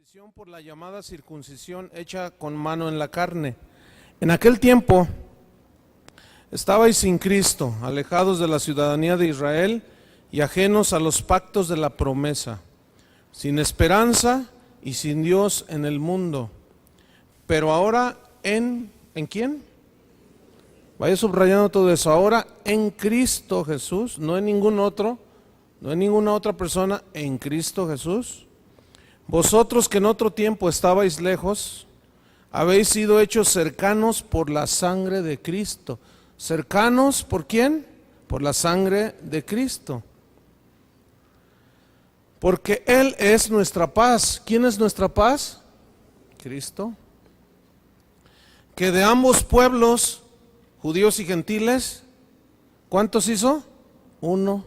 circuncisión por la llamada circuncisión hecha con mano en la carne. En aquel tiempo estabais sin Cristo, alejados de la ciudadanía de Israel y ajenos a los pactos de la promesa, sin esperanza y sin Dios en el mundo. Pero ahora ¿en quién? Vaya subrayando todo eso. Ahora en Cristo Jesús, no en ningún otro, no en ninguna otra persona, en Cristo Jesús. Vosotros que en otro tiempo estabais lejos, habéis sido hechos cercanos por la sangre de Cristo. ¿Cercanos por quién? Por la sangre de Cristo. Porque Él es nuestra paz. ¿Quién es nuestra paz? Cristo. Que de ambos pueblos, judíos y gentiles, ¿cuántos hizo? Uno,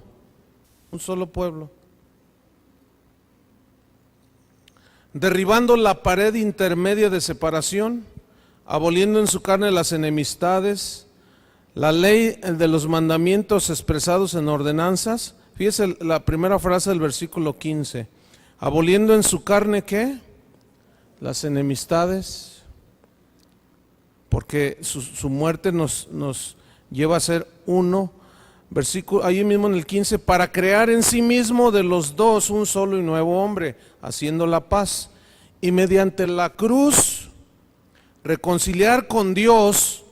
un solo pueblo. Derribando la pared intermedia de separación, aboliendo en su carne las enemistades, la ley de los mandamientos expresados en ordenanzas. Fíjese la primera frase del versículo 15. Aboliendo en su carne, ¿qué? Las enemistades, porque su muerte nos lleva a ser uno. Versículo, ahí mismo en el 15, para crear en sí mismo de los dos un solo y nuevo hombre, haciendo la paz, y mediante la cruz reconciliar con Dios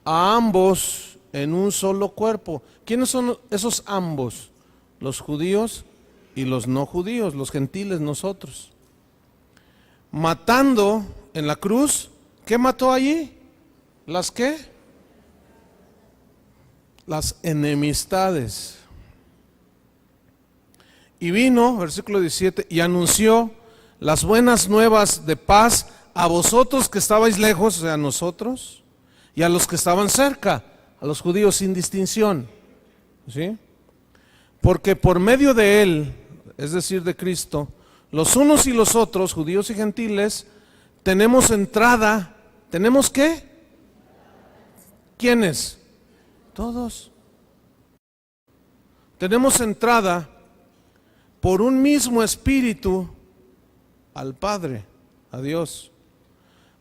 a ambos en un solo cuerpo. ¿Quiénes son esos ambos? Los judíos y los no judíos, los gentiles, nosotros. Matando en la cruz, ¿qué mató allí? ¿Las qué? Las enemistades. Y vino, versículo 17, y anunció las buenas nuevas de paz a vosotros que estabais lejos, o sea, a nosotros, y a los que estaban cerca, a los judíos sin distinción. ¿Sí? Porque por medio de Él, es decir, de Cristo, los unos y los otros, judíos y gentiles, tenemos entrada. ¿Tenemos qué? ¿Quiénes? Todos. Tenemos entrada por un mismo espíritu al Padre, a Dios.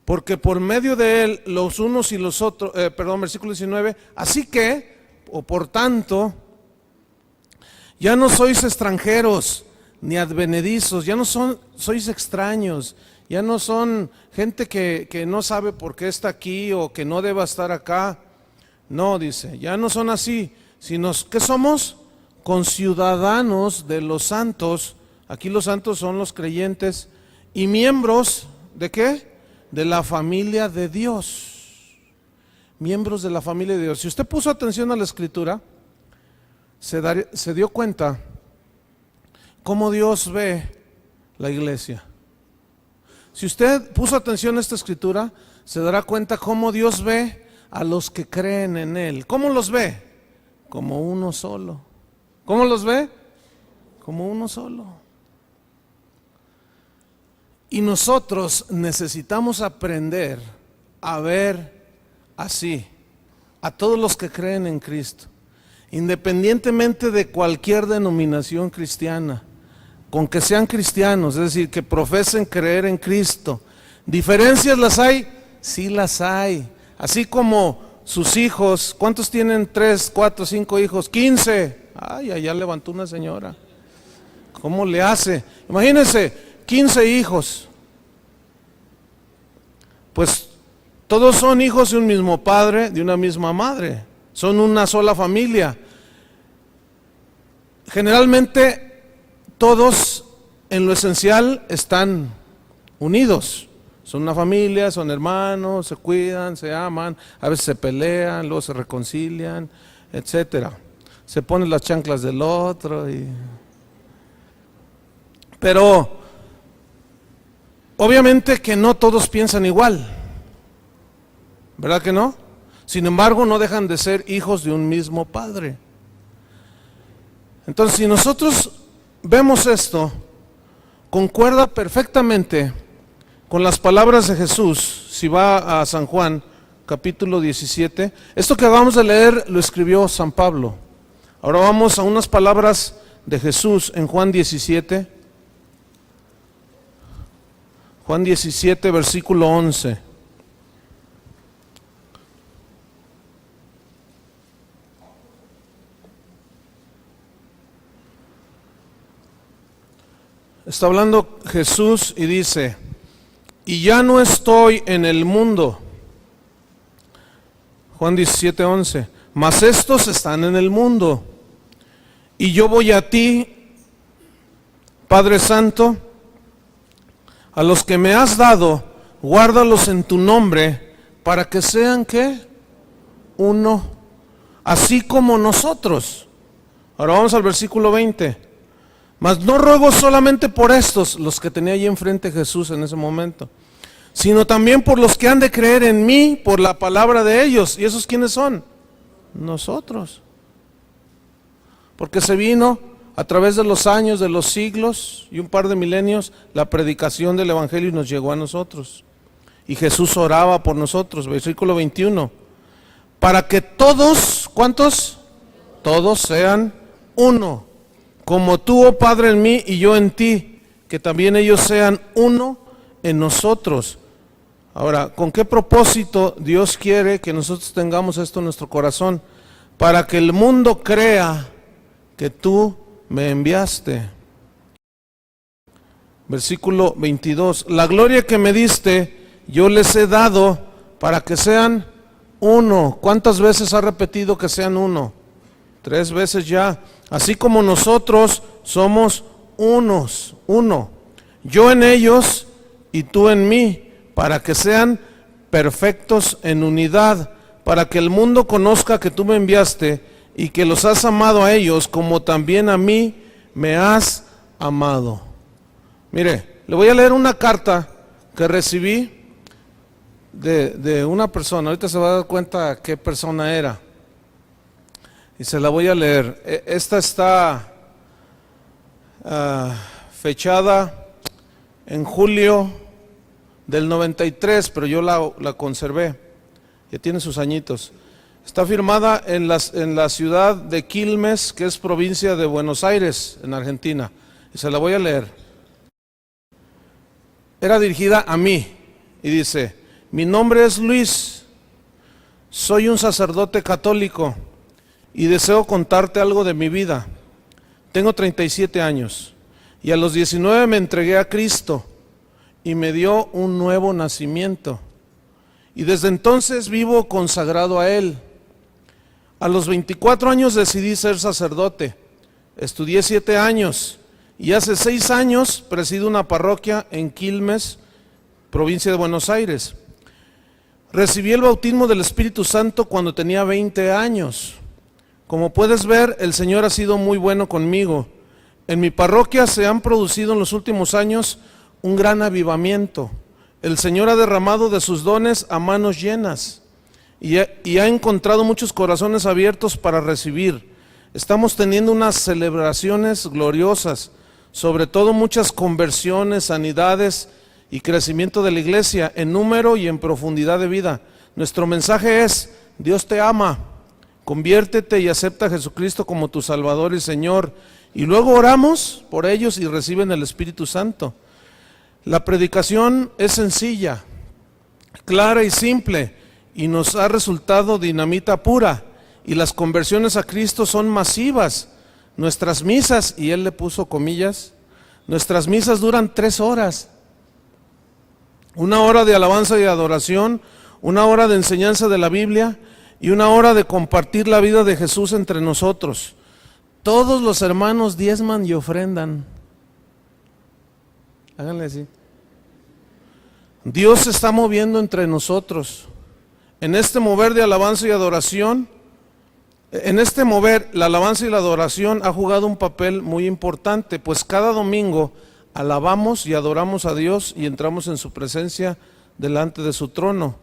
Porque por medio de Él, los unos y los otros, versículo 19, así que, o por tanto, ya no sois extranjeros ni advenedizos, ya no sois extraños, ya no son gente que no sabe por qué está aquí o que no deba estar acá. No, dice, ya no son así, sino que somos conciudadanos de los santos. Aquí los santos son los creyentes y miembros ¿de qué? De la familia de Dios. Miembros de la familia de Dios. Si usted puso atención a la escritura, se dio cuenta cómo Dios ve la iglesia. Si usted puso atención a esta escritura, se dará cuenta cómo Dios ve a los que creen en Él. ¿Cómo los ve? Como uno solo. ¿Cómo los ve? Como uno solo. Y nosotros necesitamos aprender a ver así a todos los que creen en Cristo, independientemente de cualquier denominación cristiana, con que sean cristianos, es decir, que profesen creer en Cristo. ¿Diferencias las hay? Sí las hay. Así como sus hijos, ¿cuántos tienen? 3, 4, 5 hijos, 15. Ay, allá levantó una señora. ¿Cómo le hace? Imagínense, 15 hijos. Pues todos son hijos de un mismo padre, de una misma madre. Son una sola familia. Generalmente todos en lo esencial están unidos. Son una familia, son hermanos, se cuidan, se aman, a veces se pelean, luego se reconcilian, etcétera. Se ponen las chanclas del otro. Pero obviamente que no todos piensan igual, ¿verdad que no? Sin embargo, no dejan de ser hijos de un mismo padre. Entonces, si nosotros vemos esto, concuerda perfectamente con las palabras de Jesús. Si va a San Juan, capítulo 17, esto que acabamos de leer lo escribió San Pablo. Ahora vamos a unas palabras de Jesús en Juan 17. Juan 17, versículo 11. Está hablando Jesús y dice: y ya no estoy en el mundo. Juan 17, 11. Mas estos están en el mundo, y yo voy a ti, Padre Santo. A los que me has dado, guárdalos en tu nombre, para que sean, ¿qué? Uno, así como nosotros. Ahora vamos al versículo 20. Mas no ruego solamente por estos, los que tenía allí enfrente Jesús en ese momento, sino también por los que han de creer en mí por la palabra de ellos. ¿Y esos quiénes son? Nosotros. Porque se vino a través de los años, de los siglos y un par de milenios, la predicación del Evangelio y nos llegó a nosotros. Y Jesús oraba por nosotros, versículo 21. Para que todos, ¿cuántos? Todos sean uno. Como tú, oh Padre, en mí y yo en ti, que también ellos sean uno en nosotros. Ahora, ¿con qué propósito Dios quiere que nosotros tengamos esto en nuestro corazón? Para que el mundo crea que tú me enviaste. Versículo 22. La gloria que me diste, yo les he dado para que sean uno. ¿Cuántas veces ha repetido que sean uno? 3 veces ya. Así como nosotros somos uno. Yo en ellos y tú en mí, para que sean perfectos en unidad, para que el mundo conozca que tú me enviaste y que los has amado a ellos como también a mí me has amado. Mire, le voy a leer una carta que recibí de una persona. Ahorita se va a dar cuenta qué persona era. Y se la voy a leer. Esta está fechada en julio del 93, pero yo la conservé. Ya tiene sus añitos. Está firmada en la ciudad de Quilmes, que es provincia de Buenos Aires, en Argentina. Y se la voy a leer. Era dirigida a mí y dice: mi nombre es Luis, soy un sacerdote católico y deseo contarte algo de mi vida. Tengo 37 años y a los 19 me entregué a Cristo y me dio un nuevo nacimiento. Y desde entonces vivo consagrado a Él. A los 24 años decidí ser sacerdote. Estudié 7 años y hace 6 años presido una parroquia en Quilmes, provincia de Buenos Aires. Recibí el bautismo del Espíritu Santo cuando tenía 20 años. Como puedes ver, el Señor ha sido muy bueno conmigo. En mi parroquia se han producido en los últimos años un gran avivamiento. El Señor ha derramado de sus dones a manos llenas y ha encontrado muchos corazones abiertos para recibir. Estamos teniendo unas celebraciones gloriosas, sobre todo muchas conversiones, sanidades y crecimiento de la iglesia en número y en profundidad de vida. Nuestro mensaje es: Dios te ama, conviértete y acepta a Jesucristo como tu Salvador y Señor. Y luego oramos por ellos y reciben el Espíritu Santo. La predicación es sencilla, clara y simple, y nos ha resultado dinamita pura, y las conversiones a Cristo son masivas. Nuestras misas, y él le puso comillas, nuestras misas duran 3 horas. 1 hora de alabanza y adoración, 1 hora de enseñanza de la Biblia y 1 hora de compartir la vida de Jesús entre nosotros. Todos los hermanos diezman y ofrendan. Háganle así. Dios se está moviendo entre nosotros. En este mover de alabanza y adoración, la alabanza y la adoración ha jugado un papel muy importante, pues cada domingo alabamos y adoramos a Dios y entramos en su presencia delante de su trono.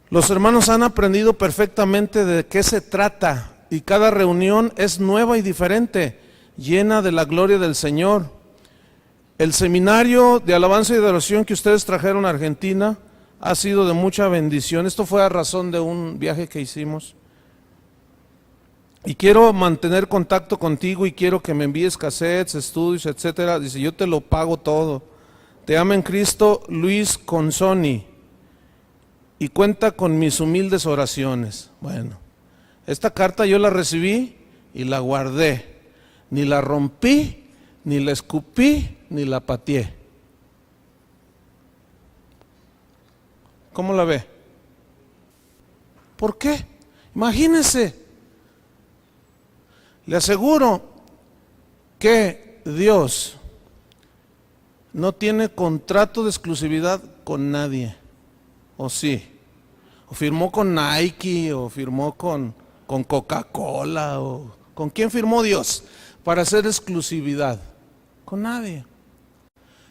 Los hermanos han aprendido perfectamente de qué se trata y cada reunión es nueva y diferente, llena de la gloria del Señor. El seminario de alabanza y adoración que ustedes trajeron a Argentina ha sido de mucha bendición. Esto fue a razón de un viaje que hicimos. Y quiero mantener contacto contigo y quiero que me envíes cassettes, estudios, etcétera. Dice, yo te lo pago todo. Te ama en Cristo Luis Consoni y cuenta con mis humildes oraciones. Bueno, esta carta yo la recibí y la guardé. Ni la rompí, ni la escupí, ni la pateé. ¿Cómo la ve? ¿Por qué? Imagínense. Le aseguro que Dios no tiene contrato de exclusividad con nadie. ¿O sí? ¿O firmó con Nike? ¿O firmó con Coca-Cola? ¿O con quién firmó Dios para hacer exclusividad? Con nadie.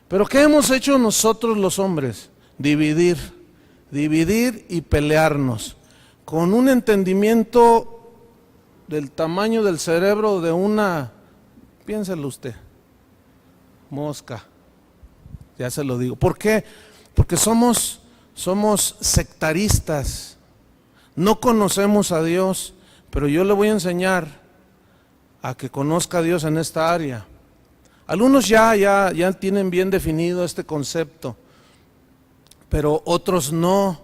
¿Pero qué hemos hecho nosotros los hombres? Dividir y pelearnos con un entendimiento del tamaño del cerebro de una, piénselo usted, mosca. Ya se lo digo. ¿Por qué? Porque somos sectaristas. No conocemos a Dios, pero yo le voy a enseñar a que conozca a Dios en esta área. Algunos ya tienen bien definido este concepto, pero otros no.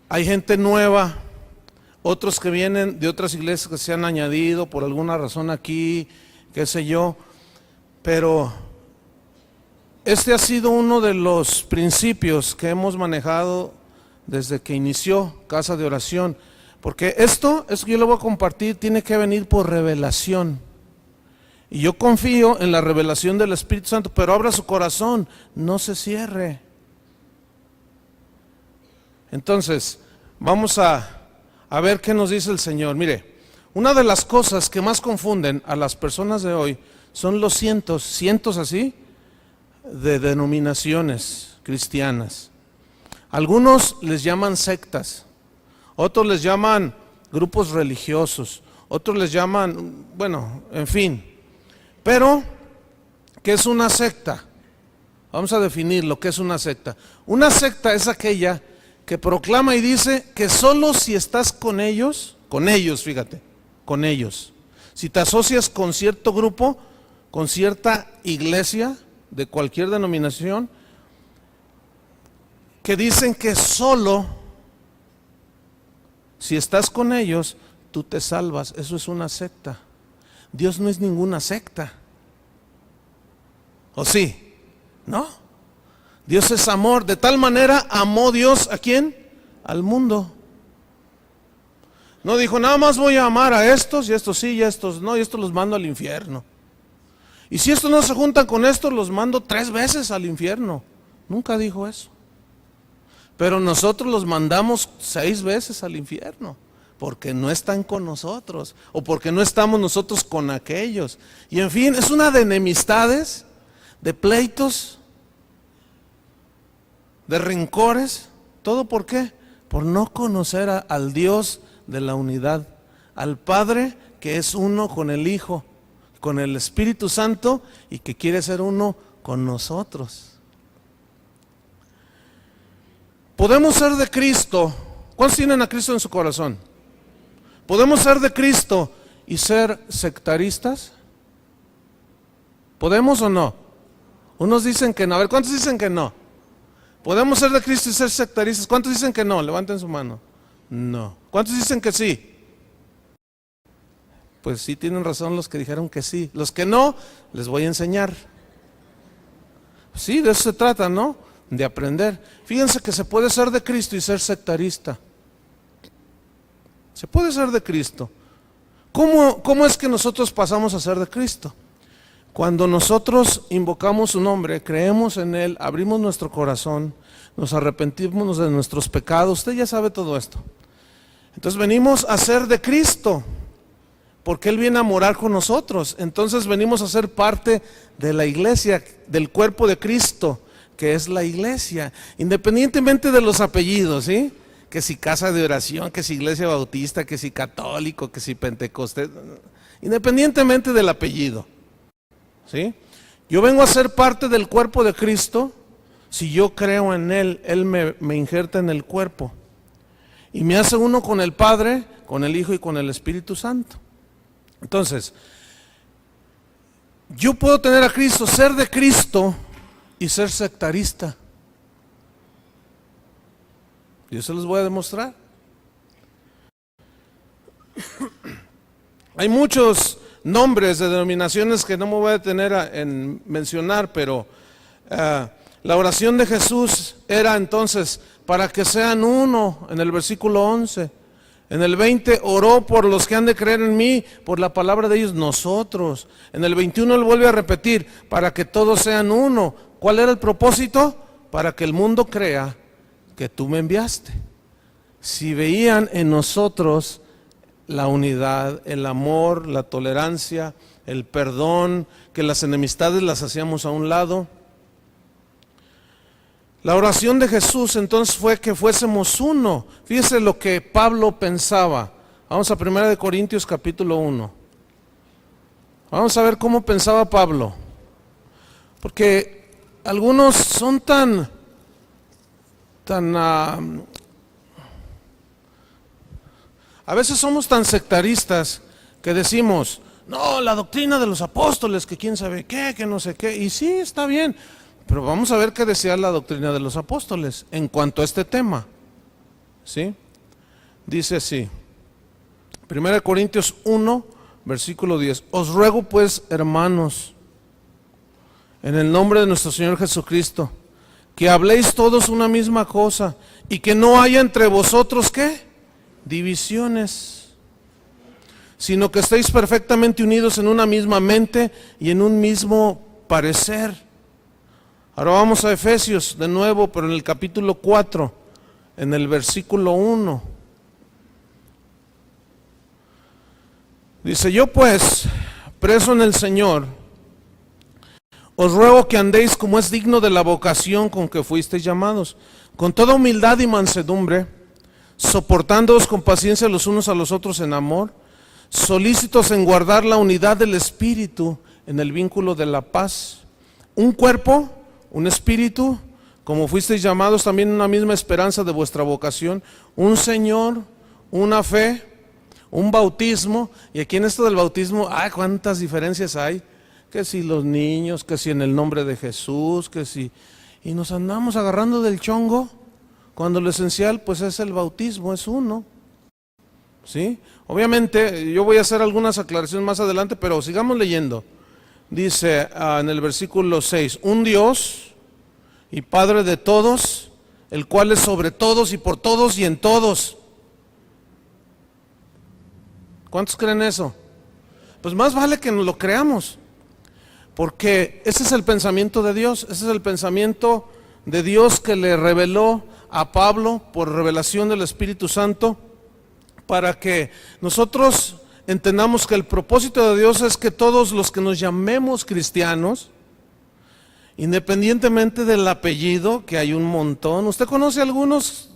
Hay gente nueva, otros que vienen de otras iglesias que se han añadido por alguna razón aquí, qué sé yo, pero este ha sido uno de los principios que hemos manejado desde que inició Casa de Oración, porque esto que yo le voy a compartir tiene que venir por revelación, y yo confío en la revelación del Espíritu Santo, pero abra su corazón, no se cierre. Entonces, vamos a ver qué nos dice el Señor. Mire, una de las cosas que más confunden a las personas de hoy son los cientos así, de denominaciones cristianas. Algunos les llaman sectas, otros les llaman grupos religiosos, otros les llaman, bueno, en fin. Pero, ¿qué es una secta? Vamos a definir lo que es una secta. Una secta es aquella que proclama y dice que solo si estás con ellos, fíjate, con ellos. Si te asocias con cierto grupo, con cierta iglesia, de cualquier denominación, que dicen que solo si estás con ellos, tú te salvas. Eso es una secta. Dios no es ninguna secta. ¿O sí? ¿No? Dios es amor. De tal manera amó Dios ¿a quién? Al mundo. No dijo, nada más voy a amar a estos y estos sí y estos no, y estos los mando al infierno. Y si estos no se juntan con estos, los mando 3 veces al infierno. Nunca dijo eso. Pero nosotros los mandamos 6 veces al infierno, porque no están con nosotros, o porque no estamos nosotros con aquellos. Y en fin, es una de enemistades, de pleitos, de rencores. ¿Todo por qué? Por no conocer al Dios de la unidad, al Padre que es uno con el Hijo, con el Espíritu Santo, y que quiere ser uno con nosotros. Podemos ser de Cristo. ¿Cuántos tienen a Cristo en su corazón? ¿Podemos ser de Cristo y ser sectaristas? ¿Podemos o no? Unos dicen que no. A ver, ¿cuántos dicen que no? ¿Podemos ser de Cristo y ser sectaristas? ¿Cuántos dicen que no? Levanten su mano. No. ¿Cuántos dicen que sí? Pues sí tienen razón los que dijeron que sí. Los que no, les voy a enseñar. Sí, de eso se trata, ¿no? De aprender. Fíjense que se puede ser de Cristo y ser sectarista. Se puede ser de Cristo. ¿Cómo es que nosotros pasamos a ser de Cristo? Cuando nosotros invocamos su nombre, creemos en Él, abrimos nuestro corazón, nos arrepentimos de nuestros pecados. Usted ya sabe todo esto. Entonces venimos a ser de Cristo, porque Él viene a morar con nosotros. Entonces venimos a ser parte de la iglesia, del cuerpo de Cristo, que es la iglesia, independientemente de los apellidos, ¿sí? Que si casa de oración, que si iglesia bautista, que si católico, que si pentecostés, independientemente del apellido, ¿sí? Yo vengo a ser parte del cuerpo de Cristo. Si yo creo en Él, Él me injerta en el cuerpo y me hace uno con el Padre, con el Hijo y con el Espíritu Santo. Entonces, yo puedo tener a Cristo, ser de Cristo, y ser sectarista. Yo se los voy a demostrar. Hay muchos nombres de denominaciones que no me voy a detener en mencionar, pero la oración de Jesús era entonces para que sean uno, en el versículo 11. En el 20, oró por los que han de creer en mí, por la palabra de ellos, nosotros. En el 21 él vuelve a repetir, para que todos sean uno. ¿Cuál era el propósito? Para que el mundo crea que tú me enviaste. Si veían en nosotros la unidad, el amor, la tolerancia, el perdón, que las enemistades las hacíamos a un lado. La oración de Jesús entonces fue que fuésemos uno. Fíjese lo que Pablo pensaba. Vamos a 1 Corintios capítulo 1. Vamos a ver cómo pensaba Pablo. Porque algunos son tan a veces somos tan sectaristas que decimos, no, la doctrina de los apóstoles, que quién sabe qué, que no sé qué. Y sí, está bien. Pero vamos a ver qué decía la doctrina de los apóstoles en cuanto a este tema. ¿Sí? Dice así, 1 Corintios 1, versículo 10. Os ruego pues, hermanos, en el nombre de nuestro Señor Jesucristo, que habléis todos una misma cosa y que no haya entre vosotros, ¿qué? Divisiones, sino que estéis perfectamente unidos en una misma mente y en un mismo parecer. Ahora vamos a Efesios de nuevo, pero en el capítulo 4, en el versículo 1. Dice, yo pues, preso en el Señor, os ruego que andéis como es digno de la vocación con que fuisteis llamados, con toda humildad y mansedumbre, soportándoos con paciencia los unos a los otros en amor, solícitos en guardar la unidad del Espíritu en el vínculo de la paz. Un cuerpo, un espíritu, como fuisteis llamados también en una misma esperanza de vuestra vocación, un Señor, una fe, un bautismo. Y aquí en esto del bautismo, ¡ay, cuántas diferencias hay! Que si los niños, que si en el nombre de Jesús, que si... Y nos andamos agarrando del chongo, cuando lo esencial pues es el bautismo, es uno. ¿Sí? Obviamente, yo voy a hacer algunas aclaraciones más adelante, pero sigamos leyendo. Dice en el versículo 6, un Dios y Padre de todos, el cual es sobre todos y por todos y en todos. ¿Cuántos creen eso? Pues más vale que nos lo creamos, porque ese es el pensamiento de Dios, ese es el pensamiento de Dios que le reveló a Pablo por revelación del Espíritu Santo, para que nosotros entendamos que el propósito de Dios es que todos los que nos llamemos cristianos, independientemente del apellido, que hay un montón, ¿usted conoce algunos?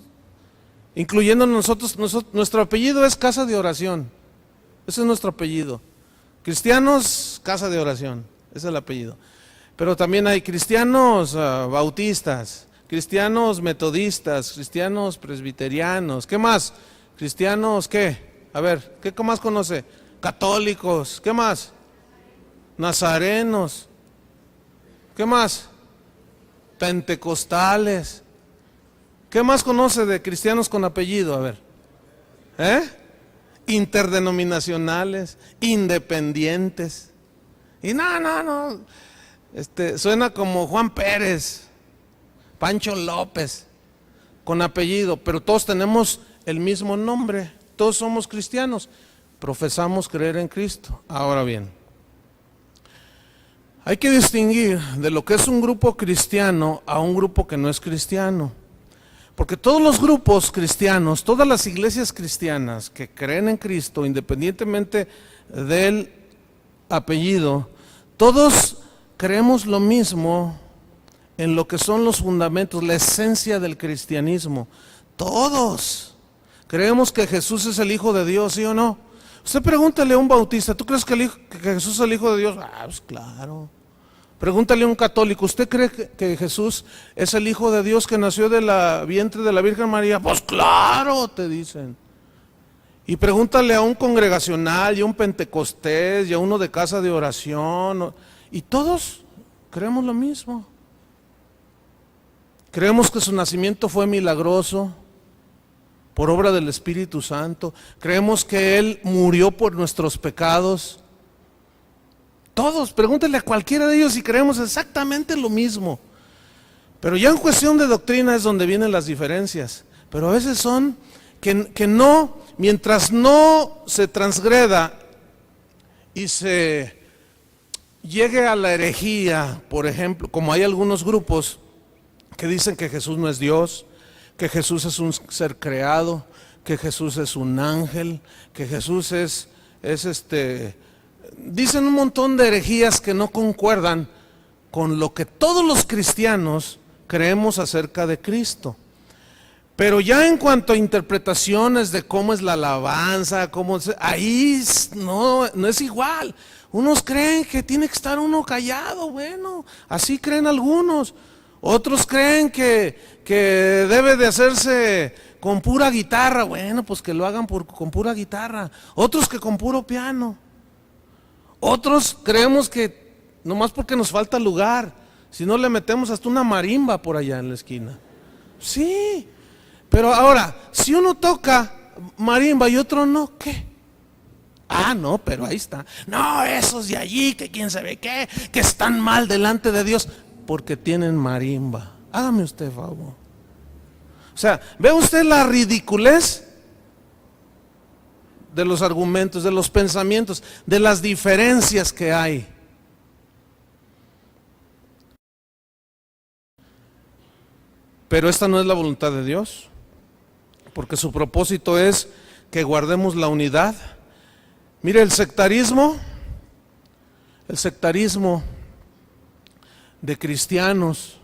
Incluyendo nosotros, nuestro apellido es Casa de Oración, ese es nuestro apellido. Cristianos, Casa de Oración, ese es el apellido. Pero también hay cristianos bautistas, cristianos metodistas, cristianos presbiterianos, ¿qué más? Cristianos, ¿qué? A ver, ¿qué más conoce? Católicos, ¿qué más? Nazarenos, ¿qué más? Pentecostales. ¿Qué más conoce de cristianos con apellido? A ver, interdenominacionales, independientes. Y no, suena como Juan Pérez, Pancho López, con apellido, pero todos tenemos el mismo nombre. Todos somos cristianos, profesamos creer en Cristo. Ahora bien, hay que distinguir de lo que es un grupo cristiano a un grupo que no es cristiano. Porque todos los grupos cristianos, todas las iglesias cristianas que creen en Cristo, independientemente del apellido, todos creemos lo mismo en lo que son los fundamentos, la esencia del cristianismo. Todos creemos que Jesús es el Hijo de Dios, ¿sí o no? Usted pregúntale a un bautista, ¿tú crees que Jesús es el Hijo de Dios? Ah, pues claro. Pregúntale a un católico, ¿usted cree que Jesús es el Hijo de Dios que nació de la vientre de la Virgen María? Pues claro, te dicen. Y pregúntale a un congregacional, y a un pentecostés, y a uno de casa de oración, y todos creemos lo mismo. Creemos que su nacimiento fue milagroso, por obra del Espíritu Santo. Creemos que Él murió por nuestros pecados. Todos, pregúntenle a cualquiera de ellos si creemos exactamente lo mismo. Pero ya en cuestión de doctrina es donde vienen las diferencias. Pero a veces son que no, mientras no se transgreda y se llegue a la herejía, por ejemplo, como hay algunos grupos que dicen que Jesús no es Dios, que Jesús es un ser creado, que Jesús es un ángel, que Jesús es dicen un montón de herejías que no concuerdan con lo que todos los cristianos creemos acerca de Cristo. Pero ya en cuanto a interpretaciones de cómo es la alabanza, ahí no es igual. Unos creen que tiene que estar uno callado, bueno, así creen algunos. Otros creen que debe de hacerse con pura guitarra, bueno, pues que lo hagan con pura guitarra. Otros que con puro piano. Otros creemos que nomás porque nos falta lugar, si no le metemos hasta una marimba por allá en la esquina. Sí, pero ahora, si uno toca marimba y otro no, ¿qué? Ah, no, pero ahí está. No, esos de allí, que quién sabe qué, que están mal delante de Dios, porque tienen marimba. Hágame usted favor. O sea, ¿ve usted la ridiculez de los argumentos, de los pensamientos, de las diferencias que hay? Pero esta no es la voluntad de Dios, porque su propósito es que guardemos la unidad. Mire, el sectarismo de cristianos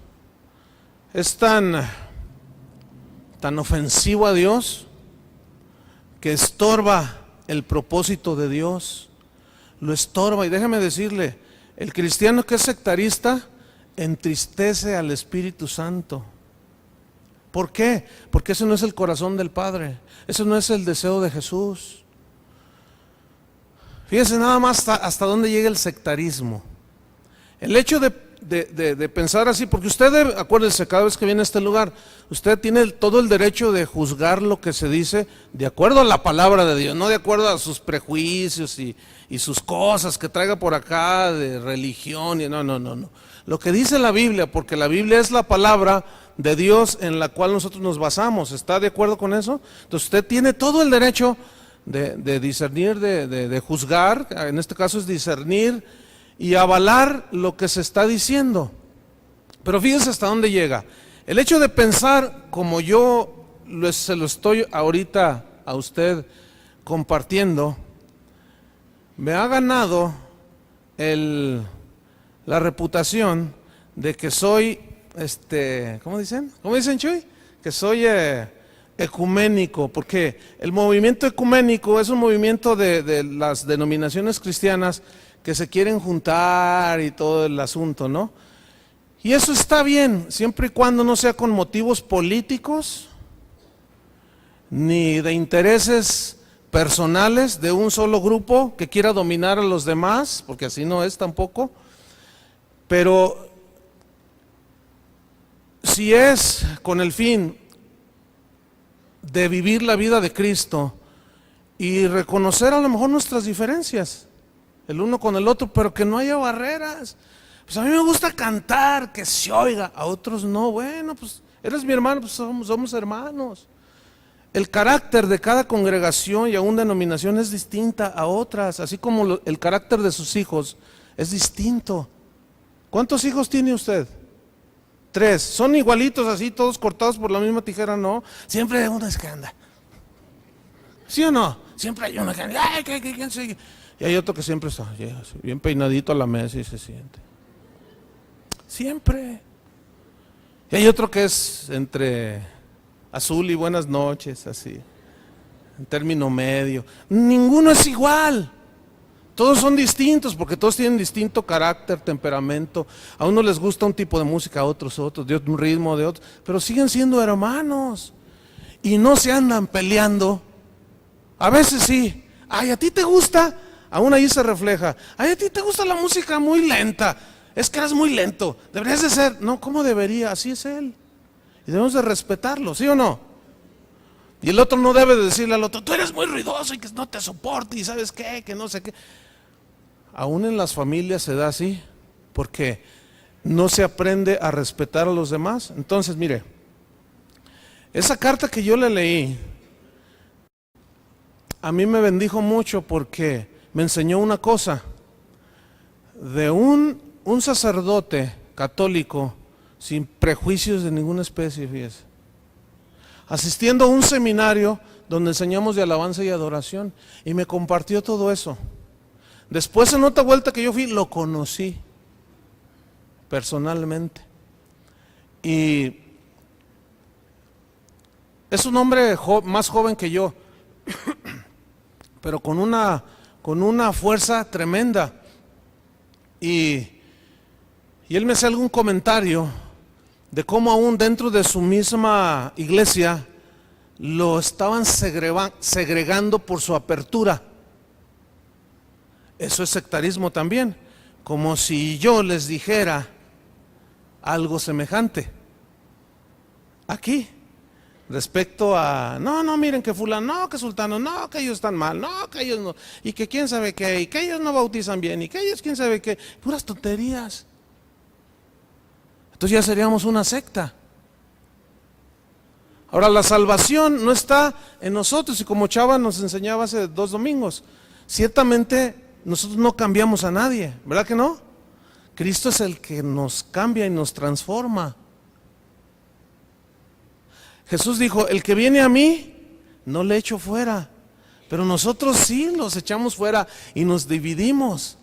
es tan ofensivo a Dios que estorba el propósito de Dios, lo estorba. Y déjeme decirle, el cristiano que es sectarista entristece al Espíritu Santo. ¿Por qué? Porque ese no es el corazón del Padre, ese no es el deseo de Jesús. Fíjese nada más hasta dónde llega el sectarismo. El hecho de pensar así, porque usted, acuérdese, cada vez que viene a este lugar, usted tiene todo el derecho de juzgar lo que se dice de acuerdo a la palabra de Dios, no de acuerdo a sus prejuicios y sus cosas que traiga por acá de religión. No. Lo que dice la Biblia, porque la Biblia es la palabra de Dios en la cual nosotros nos basamos. ¿Está de acuerdo con eso? Entonces usted tiene todo el derecho de discernir, de juzgar, en este caso es discernir y avalar lo que se está diciendo. Pero fíjense hasta dónde llega. El hecho de pensar como yo se lo estoy ahorita a usted compartiendo, me ha ganado la reputación de que soy, ¿cómo dicen? ¿Cómo dicen, Chuy? Que soy ecuménico, porque el movimiento ecuménico es un movimiento de las denominaciones cristianas que se quieren juntar y todo el asunto, ¿no? Y eso está bien, siempre y cuando no sea con motivos políticos, ni de intereses personales de un solo grupo que quiera dominar a los demás, porque así no es tampoco. Pero si es con el fin de vivir la vida de Cristo y reconocer a lo mejor nuestras diferencias, el uno con el otro, pero que no haya barreras. Pues a mí me gusta cantar, que se oiga, a otros no. Bueno, pues eres mi hermano, pues somos hermanos. El carácter de cada congregación y aún denominación es distinta a otras, así como el carácter de sus hijos es distinto. ¿Cuántos hijos tiene usted? 3. ¿Son igualitos así, todos cortados por la misma tijera? No. Siempre hay uno que anda. ¿Sí o no? Siempre hay uno que anda. Ay, ¿quién sigue? Y hay otro que siempre está bien peinadito a la mesa y se siente. Siempre. Y hay otro que es entre azul y buenas noches, así, en término medio. Ninguno es igual. Todos son distintos porque todos tienen distinto carácter, temperamento. A unos les gusta un tipo de música, a otros, de un ritmo, de otro. Pero siguen siendo hermanos. Y no se andan peleando. A veces sí. Ay, ¿a ti te gusta? Aún ahí se refleja. Ay, ¿a ti te gusta la música muy lenta? Es que eres muy lento. Deberías de ser. No, ¿cómo debería? Así es él. Y debemos de respetarlo, ¿sí o no? Y el otro no debe de decirle al otro, tú eres muy ruidoso y que no te soporte y sabes qué, que no sé qué. Aún en las familias se da así, porque no se aprende a respetar a los demás. Entonces, mire, esa carta que yo le leí, a mí me bendijo mucho porque me enseñó una cosa, de un sacerdote católico sin prejuicios de ninguna especie, fíjese, asistiendo a un seminario donde enseñamos de alabanza y adoración, y me compartió todo eso. Después, en otra vuelta que yo fui, lo conocí personalmente, y es un hombre más joven que yo, pero con una fuerza tremenda, y él me hace algún comentario de cómo aún dentro de su misma iglesia lo estaban segregando por su apertura. Eso es sectarismo también, como si yo les dijera algo semejante aquí respecto a, no, miren que fulano, no, que sultano, no, que ellos están mal, no, que ellos no, y que quién sabe qué, y que ellos no bautizan bien, y que ellos quién sabe qué, puras tonterías. Entonces ya seríamos una secta. Ahora, la salvación no está en nosotros, y como Chava nos enseñaba hace 2 domingos, ciertamente nosotros no cambiamos a nadie, ¿verdad que no? Cristo es el que nos cambia y nos transforma. Jesús dijo, el que viene a mí, no le echo fuera, pero nosotros sí los echamos fuera y nos dividimos.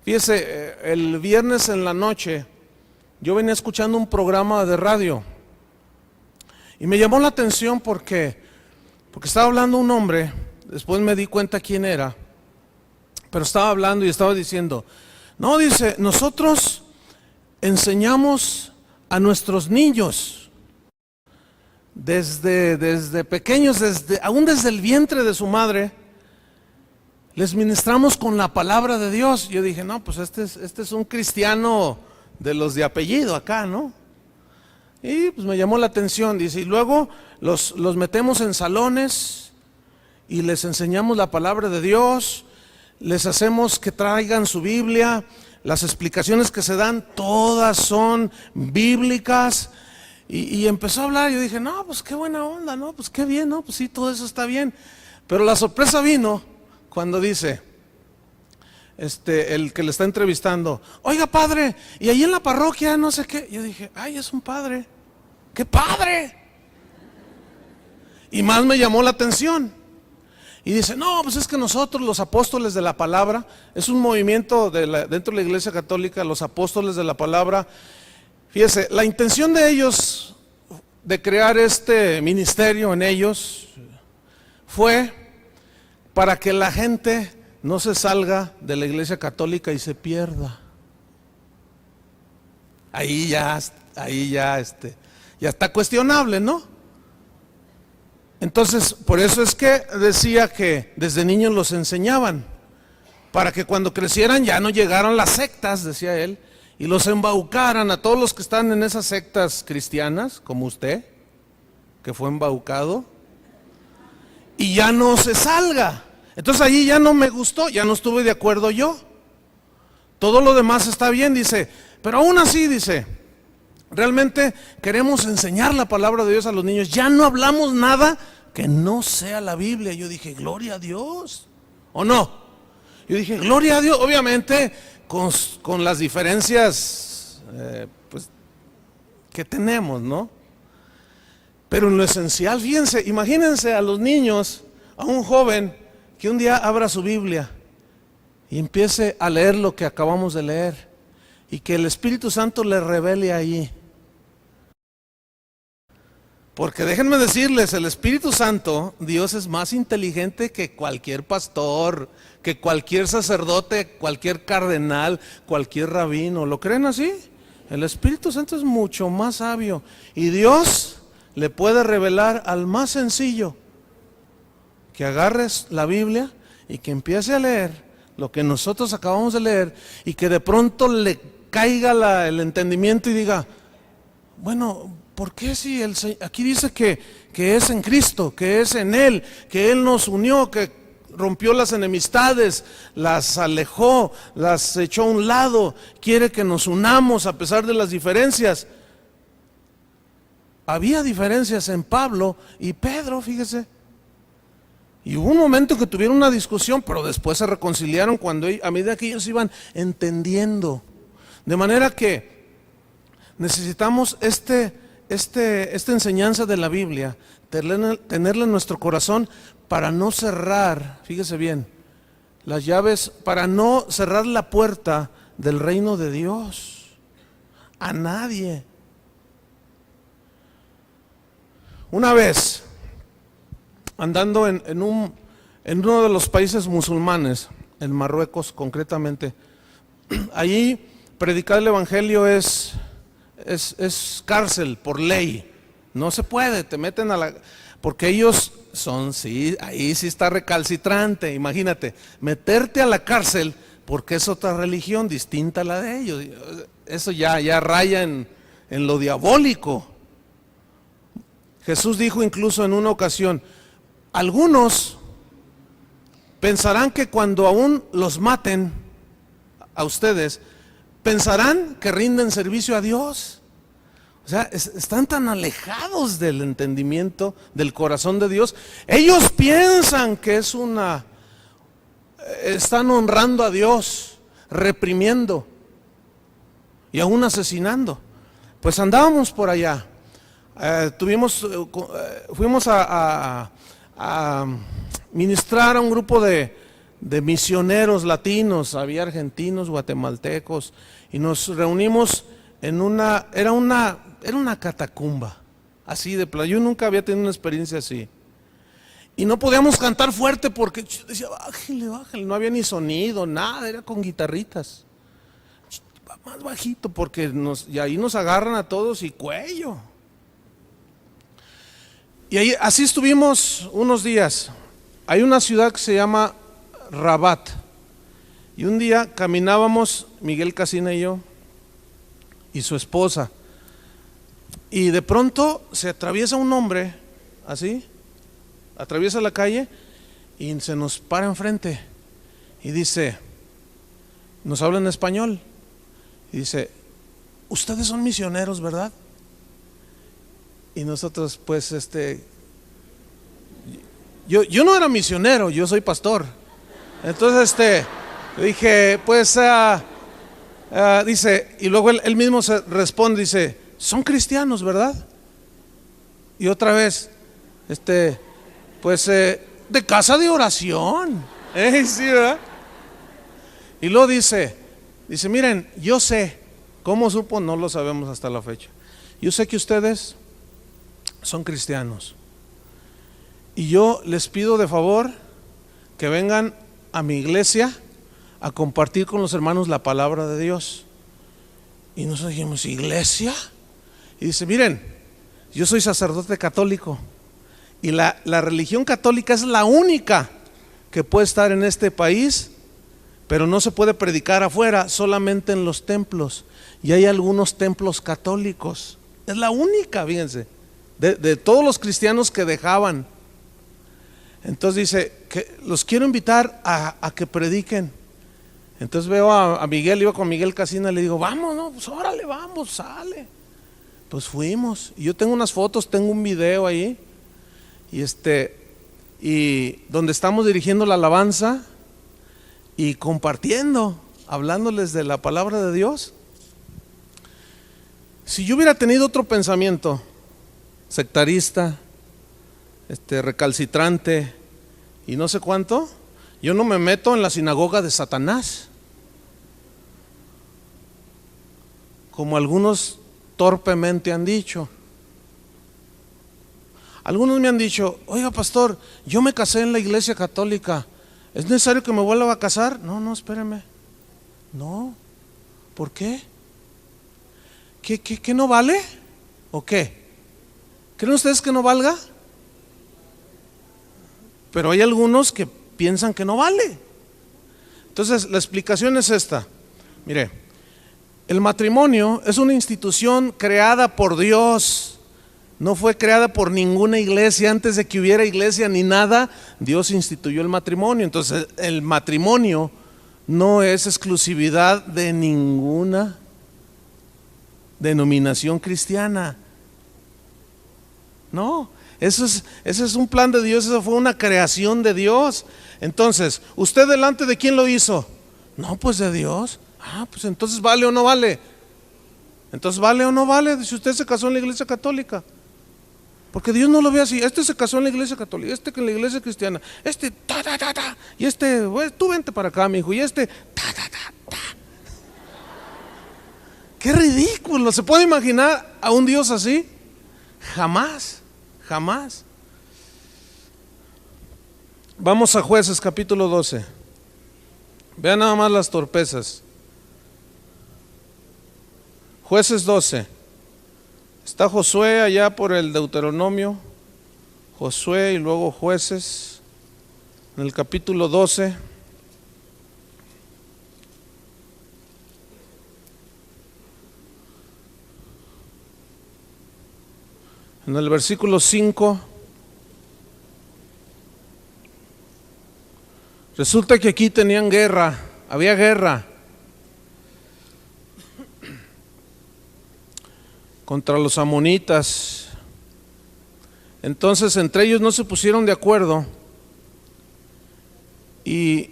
Fíjese, el viernes en la noche, yo venía escuchando un programa de radio, y me llamó la atención porque estaba hablando un hombre, después me di cuenta quién era, pero estaba hablando y estaba diciendo, no, dice, nosotros enseñamos a nuestros niños, desde pequeños, aún desde el vientre de su madre, les ministramos con la palabra de Dios. Yo dije, no, pues este es un cristiano de los de apellido acá, ¿no? Y pues me llamó la atención, dice, y luego los metemos en salones y les enseñamos la palabra de Dios, les hacemos que traigan su Biblia, las explicaciones que se dan, todas son bíblicas. Y empezó a hablar, y yo dije, no, pues qué buena onda, no, pues qué bien, no, pues sí, todo eso está bien. Pero la sorpresa vino cuando dice, el que le está entrevistando, oiga padre, y ahí en la parroquia no sé qué. Yo dije, ay, es un padre, ¡qué padre! Y más me llamó la atención. Y dice, no, pues es que nosotros los apóstoles de la palabra, es un movimiento dentro de la Iglesia Católica, los apóstoles de la palabra. Fíjese, la intención de ellos, de crear este ministerio en ellos, fue para que la gente no se salga de la Iglesia Católica y se pierda. Ahí ya está cuestionable, ¿no? Entonces, por eso es que decía que desde niños los enseñaban, para que cuando crecieran ya no llegaran las sectas, decía él, y los embaucaran a todos los que están en esas sectas cristianas, como usted, que fue embaucado, y ya no se salga. Entonces allí ya no me gustó, ya no estuve de acuerdo yo. Todo lo demás está bien, dice, pero aún así, dice, realmente queremos enseñar la palabra de Dios a los niños, ya no hablamos nada que no sea la Biblia. Yo dije, gloria a Dios, ¿o no? Yo dije, gloria a Dios, obviamente con las diferencias pues que tenemos, ¿no? Pero en lo esencial, fíjense, imagínense a los niños, a un joven que un día abra su Biblia y empiece a leer lo que acabamos de leer, y que el Espíritu Santo le revele ahí. Porque déjenme decirles, el Espíritu Santo, Dios es más inteligente que cualquier pastor, que cualquier sacerdote, cualquier cardenal, cualquier rabino. ¿Lo creen así? El Espíritu Santo es mucho más sabio, y Dios le puede revelar al más sencillo que agarres la Biblia y que empiece a leer lo que nosotros acabamos de leer, y que de pronto le caiga el entendimiento y diga, bueno, ¿por qué si aquí dice que es en Cristo, que es en Él, que Él nos unió, que rompió las enemistades, las alejó, las echó a un lado, quiere que nos unamos a pesar de las diferencias? Había diferencias en Pablo y Pedro, fíjese. Y hubo un momento que tuvieron una discusión, pero después se reconciliaron a medida que ellos iban entendiendo. De manera que necesitamos esta enseñanza de la Biblia, tenerla en nuestro corazón para no cerrar, fíjese bien, las llaves, para no cerrar la puerta del reino de Dios a nadie. Una vez, andando en uno de los países musulmanes, en Marruecos concretamente, allí predicar el evangelio es cárcel por ley. No se puede, te meten porque ellos sí, ahí sí está recalcitrante. Imagínate, meterte a la cárcel porque es otra religión distinta a la de ellos. Eso ya raya en lo diabólico. Jesús dijo incluso en una ocasión, algunos pensarán que cuando aún los maten a ustedes, pensarán que rinden servicio a Dios. O sea, están tan alejados del entendimiento del corazón de Dios. Ellos piensan que están honrando a Dios, reprimiendo y aún asesinando. Pues andábamos por allá. Fuimos a ministrar a un grupo de misioneros latinos, había argentinos, guatemaltecos, y nos reunimos era una catacumba, así de plano. Yo nunca había tenido una experiencia así. Y no podíamos cantar fuerte porque decía, bájale, no había ni sonido, nada, era con guitarritas. Más bajito porque y ahí nos agarran a todos y cuello. Y ahí, así estuvimos unos días. Hay una ciudad que se llama Rabat. Y un día caminábamos, Miguel Casina y yo, y su esposa. Y de pronto se atraviesa un hombre, así, atraviesa la calle y se nos para enfrente. Y dice, nos habla en español. Y dice, ustedes son misioneros, ¿verdad? Y nosotros, pues, yo no era misionero, yo soy pastor. Entonces, dije, pues, dice, y luego él mismo se responde, dice, son cristianos, ¿verdad? Y otra vez, pues, de casa de oración. Sí, ¿verdad? Y luego dice, miren, yo sé, ¿cómo supo? No lo sabemos hasta la fecha. Yo sé que ustedes son cristianos y yo les pido de favor que vengan a mi iglesia a compartir con los hermanos la palabra de Dios. Y nosotros dijimos, ¿iglesia? Y dice, miren, yo soy sacerdote católico y la religión católica es la única que puede estar en este país, pero no se puede predicar afuera, solamente en los templos, y hay algunos templos católicos. Es la única, fíjense, de todos los cristianos que dejaban. Entonces dice, que los quiero invitar a que prediquen. Entonces veo a Miguel, iba con Miguel Casina, le digo, vamos, no, pues órale, vamos, sale. Pues fuimos, y yo tengo unas fotos, tengo un video ahí, y donde estamos dirigiendo la alabanza y compartiendo, hablándoles de la palabra de Dios. Si yo hubiera tenido otro pensamiento sectarista, recalcitrante y no sé cuánto, yo no me meto en la sinagoga de Satanás, como algunos torpemente han dicho. Algunos me han dicho, oiga pastor, yo me casé en la iglesia católica, ¿es necesario que me vuelva a casar? No, espéreme. No, ¿por qué? ¿Qué no vale? ¿O qué? ¿Creen ustedes que no valga? Pero hay algunos que piensan que no vale. Entonces la explicación es esta. Mire, el matrimonio es una institución creada por Dios no fue creada por ninguna iglesia. Antes de que hubiera iglesia ni nada, Dios instituyó el matrimonio. Entonces el matrimonio no es exclusividad de ninguna denominación cristiana. No, ese es un plan de Dios, eso fue una creación de Dios. Entonces, ¿usted delante de quién lo hizo? No, pues de Dios. Pues entonces ¿vale o no vale? Entonces ¿vale o no vale si usted se casó en la iglesia católica? Porque Dios no lo ve así. Este se casó en la iglesia católica, este en la iglesia cristiana, este y este, tú vente para acá, mi hijo, y este Qué ridículo. ¿Se puede imaginar a un Dios así? Jamás, jamás. Vamos a Jueces capítulo 12. Vean nada más las torpezas. Jueces 12. Está Josué allá por el Deuteronomio. Josué y luego Jueces. En el capítulo 12. En el versículo 5. Resulta que aquí tenían guerra, había guerra contra los amonitas. Entonces entre ellos no se pusieron de acuerdo y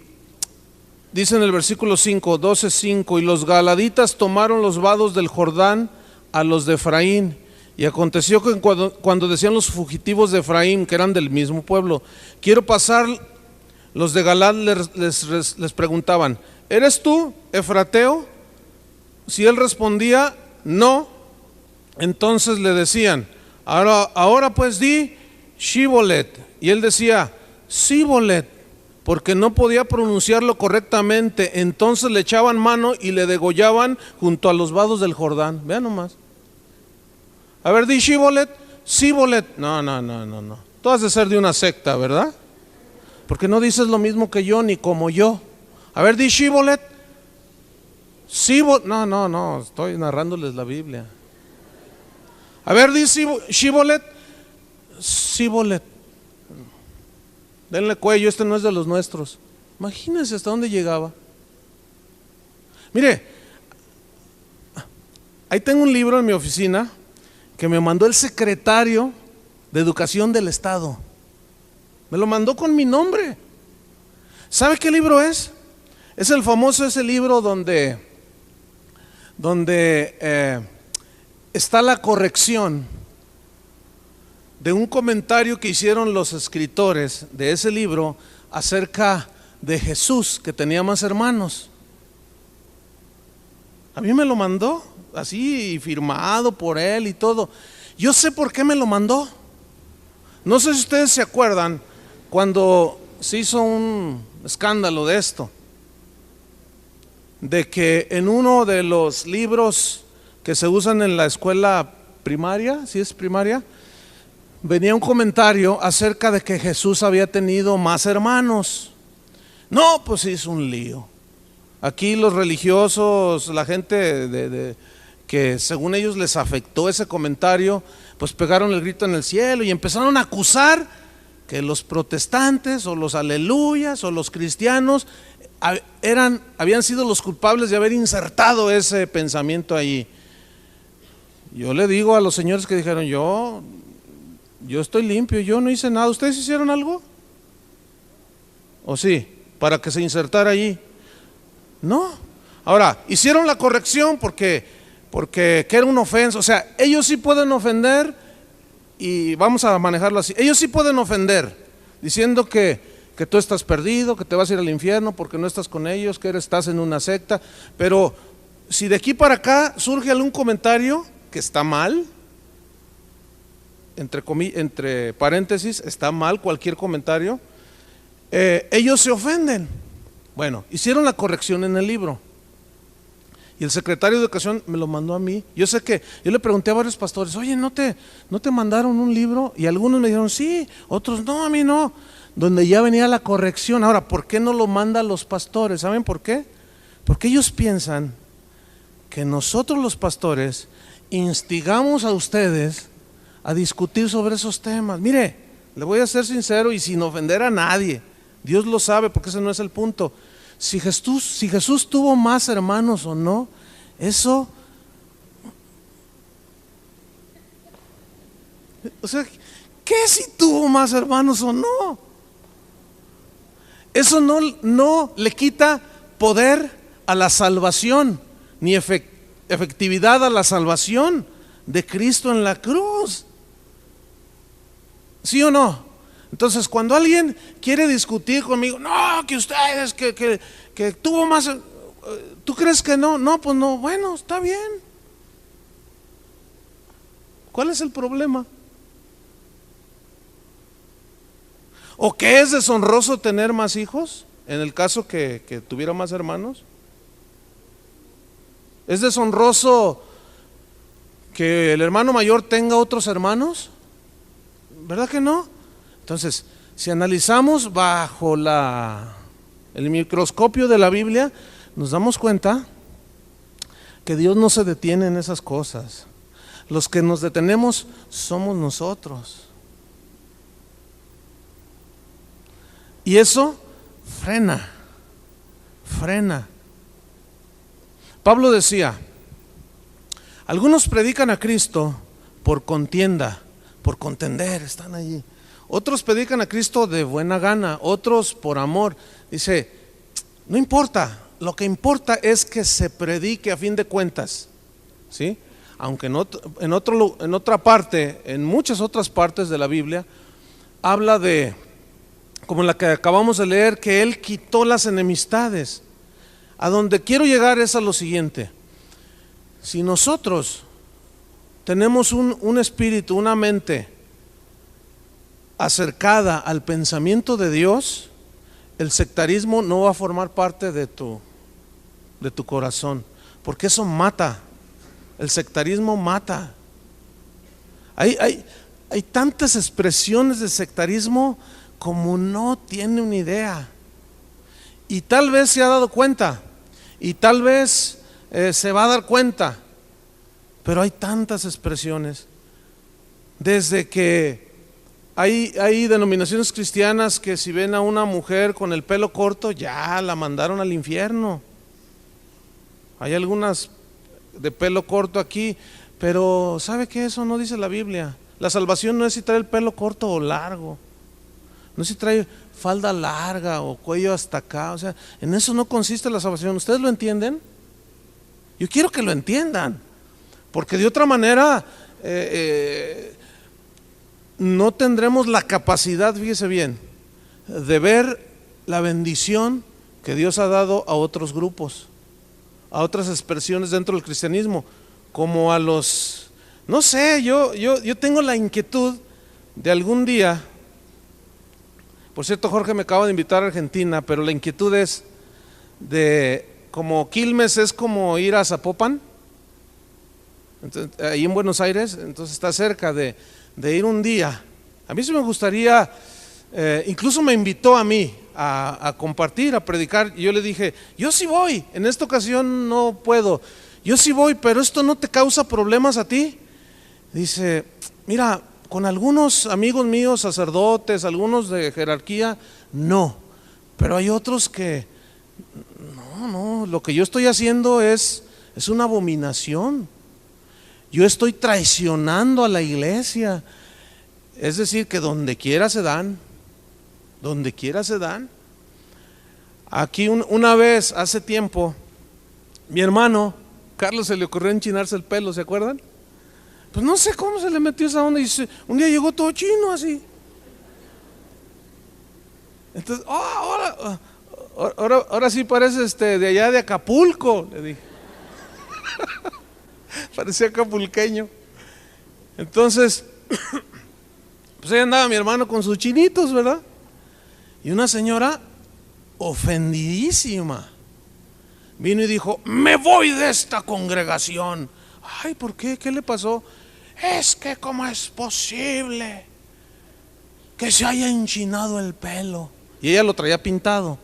dice en el versículo 5, 12:5, y los galaditas tomaron los vados del Jordán a los de Efraín. Y aconteció que cuando decían los fugitivos de Efraín, que eran del mismo pueblo, quiero pasar, los de Galad les preguntaban, ¿eres tú, Efrateo? Si él respondía, no, entonces le decían, ahora pues di Shibolet. Y él decía, Sibolet, porque no podía pronunciarlo correctamente. Entonces le echaban mano y le degollaban junto a los vados del Jordán. Vean nomás. A ver, di Shibolet, Sibolet. No. Tú has de ser de una secta, ¿verdad? Porque no dices lo mismo que yo ni como yo. A ver, di Shibolet. Sibolet. No, estoy narrándoles la Biblia. A ver, di Shibolet. Sibolet. Denle cuello, este no es de los nuestros. Imagínense hasta dónde llegaba. Mire, ahí tengo un libro en mi oficina que me mandó el secretario de Educación del Estado. Me lo mandó con mi nombre. ¿Sabe qué libro es? Es el famoso ese libro donde está la corrección de un comentario que hicieron los escritores de ese libro acerca de Jesús, que tenía más hermanos. A mí me lo mandó así, firmado por él y todo. Yo sé por qué me lo mandó. No sé si ustedes se acuerdan cuando se hizo un escándalo de esto, de que en uno de los libros que se usan en la escuela primaria, ¿sí es primaria?, venía un comentario acerca de que Jesús había tenido más hermanos. No, pues hizo un lío. Aquí los religiosos, la gente que según ellos les afectó ese comentario, pues pegaron el grito en el cielo y empezaron a acusar que los protestantes o los aleluyas o los cristianos habían sido los culpables de haber insertado ese pensamiento allí. Yo le digo a los señores que dijeron, yo estoy limpio, yo no hice nada. ¿Ustedes hicieron algo? ¿O sí? Para que se insertara allí. No. Ahora, hicieron la corrección porque que era una ofensa. O sea, ellos sí pueden ofender, y vamos a manejarlo así. Ellos sí pueden ofender, diciendo que tú estás perdido, que te vas a ir al infierno porque no estás con ellos, que estás en una secta. Pero si de aquí para acá surge algún comentario que está mal, entre paréntesis, está mal cualquier comentario, ellos se ofenden. Bueno, hicieron la corrección en el libro y el secretario de Educación me lo mandó a mí. Yo le pregunté a varios pastores, oye, ¿no te mandaron un libro? Y algunos me dijeron sí, otros no, a mí no, donde ya venía la corrección. Ahora, ¿por qué no lo mandan los pastores? ¿Saben por qué? Porque ellos piensan que nosotros los pastores instigamos a ustedes a discutir sobre esos temas. Mire, le voy a ser sincero y sin ofender a nadie. Dios lo sabe, porque ese no es el punto. Si Jesús tuvo más hermanos o no, eso, o sea, ¿qué si tuvo más hermanos o no? Eso no le quita poder a la salvación, ni efectividad a la salvación de Cristo en la cruz. ¿Sí o no? Entonces, cuando alguien quiere discutir conmigo, no, que ustedes, que tuvo más, ¿tú crees que no? No, pues no, bueno, está bien. ¿Cuál es el problema? ¿O que es deshonroso tener más hijos? En el caso que tuviera más hermanos. ¿Es deshonroso que el hermano mayor tenga otros hermanos? ¿Verdad que no? Entonces, si analizamos bajo el microscopio de la Biblia, nos damos cuenta que Dios no se detiene en esas cosas. Los que nos detenemos somos nosotros. Y eso frena. Pablo decía, algunos predican a Cristo por contienda, por contender, están allí. Otros predican a Cristo de buena gana, otros por amor. Dice, no importa, lo que importa es que se predique a fin de cuentas, ¿sí? Aunque en otra parte, en muchas otras partes de la Biblia, habla de, como la que acabamos de leer, que Él quitó las enemistades. A donde quiero llegar es a lo siguiente: si nosotros tenemos un espíritu, una mente acercada al pensamiento de Dios, el sectarismo no va a formar parte de tu corazón, porque eso mata. El sectarismo mata. Hay tantas expresiones de sectarismo como no tiene una idea. Y tal vez se ha dado cuenta, y tal vez se va a dar cuenta, pero hay tantas expresiones. Desde que hay denominaciones cristianas que si ven a una mujer con el pelo corto, ya la mandaron al infierno. Hay algunas de pelo corto aquí, pero ¿sabe qué? Eso no dice la Biblia. La salvación no es si trae el pelo corto o largo, no es si trae falda larga o cuello hasta acá. O sea, en eso no consiste la salvación. ¿Ustedes lo entienden? Yo quiero que lo entiendan, porque de otra manera no tendremos la capacidad, fíjese bien, de ver la bendición que Dios ha dado a otros grupos, a otras expresiones dentro del cristianismo, como a los, no sé, yo tengo la inquietud de algún día. Por cierto, Jorge me acaba de invitar a Argentina, pero la inquietud es de, como Quilmes es como ir a Zapopan, entonces, ahí en Buenos Aires, entonces está cerca de ir un día. A mí sí me gustaría, incluso me invitó a mí a compartir, a predicar, y yo le dije, yo sí voy, en esta ocasión no puedo, yo sí voy, pero esto no te causa problemas a ti. Dice, mira, con algunos amigos míos, sacerdotes, algunos de jerarquía, no, pero hay otros que, no, lo que yo estoy haciendo es una abominación. Yo estoy traicionando a la iglesia. Es decir, que donde quiera se dan. Aquí una vez, hace tiempo, mi hermano Carlos se le ocurrió enchinarse el pelo, ¿se acuerdan? Pues no sé cómo se le metió esa onda y un día llegó todo chino así. Entonces, ahora sí parece de allá de Acapulco, le dije. Parecía acapulqueño. Entonces, pues ahí andaba mi hermano con sus chinitos, ¿verdad? Y una señora ofendidísima vino y dijo, me voy de esta congregación. Ay, ¿por qué? ¿Qué le pasó? Es que cómo es posible que se haya enchinado el pelo. Y ella lo traía pintado.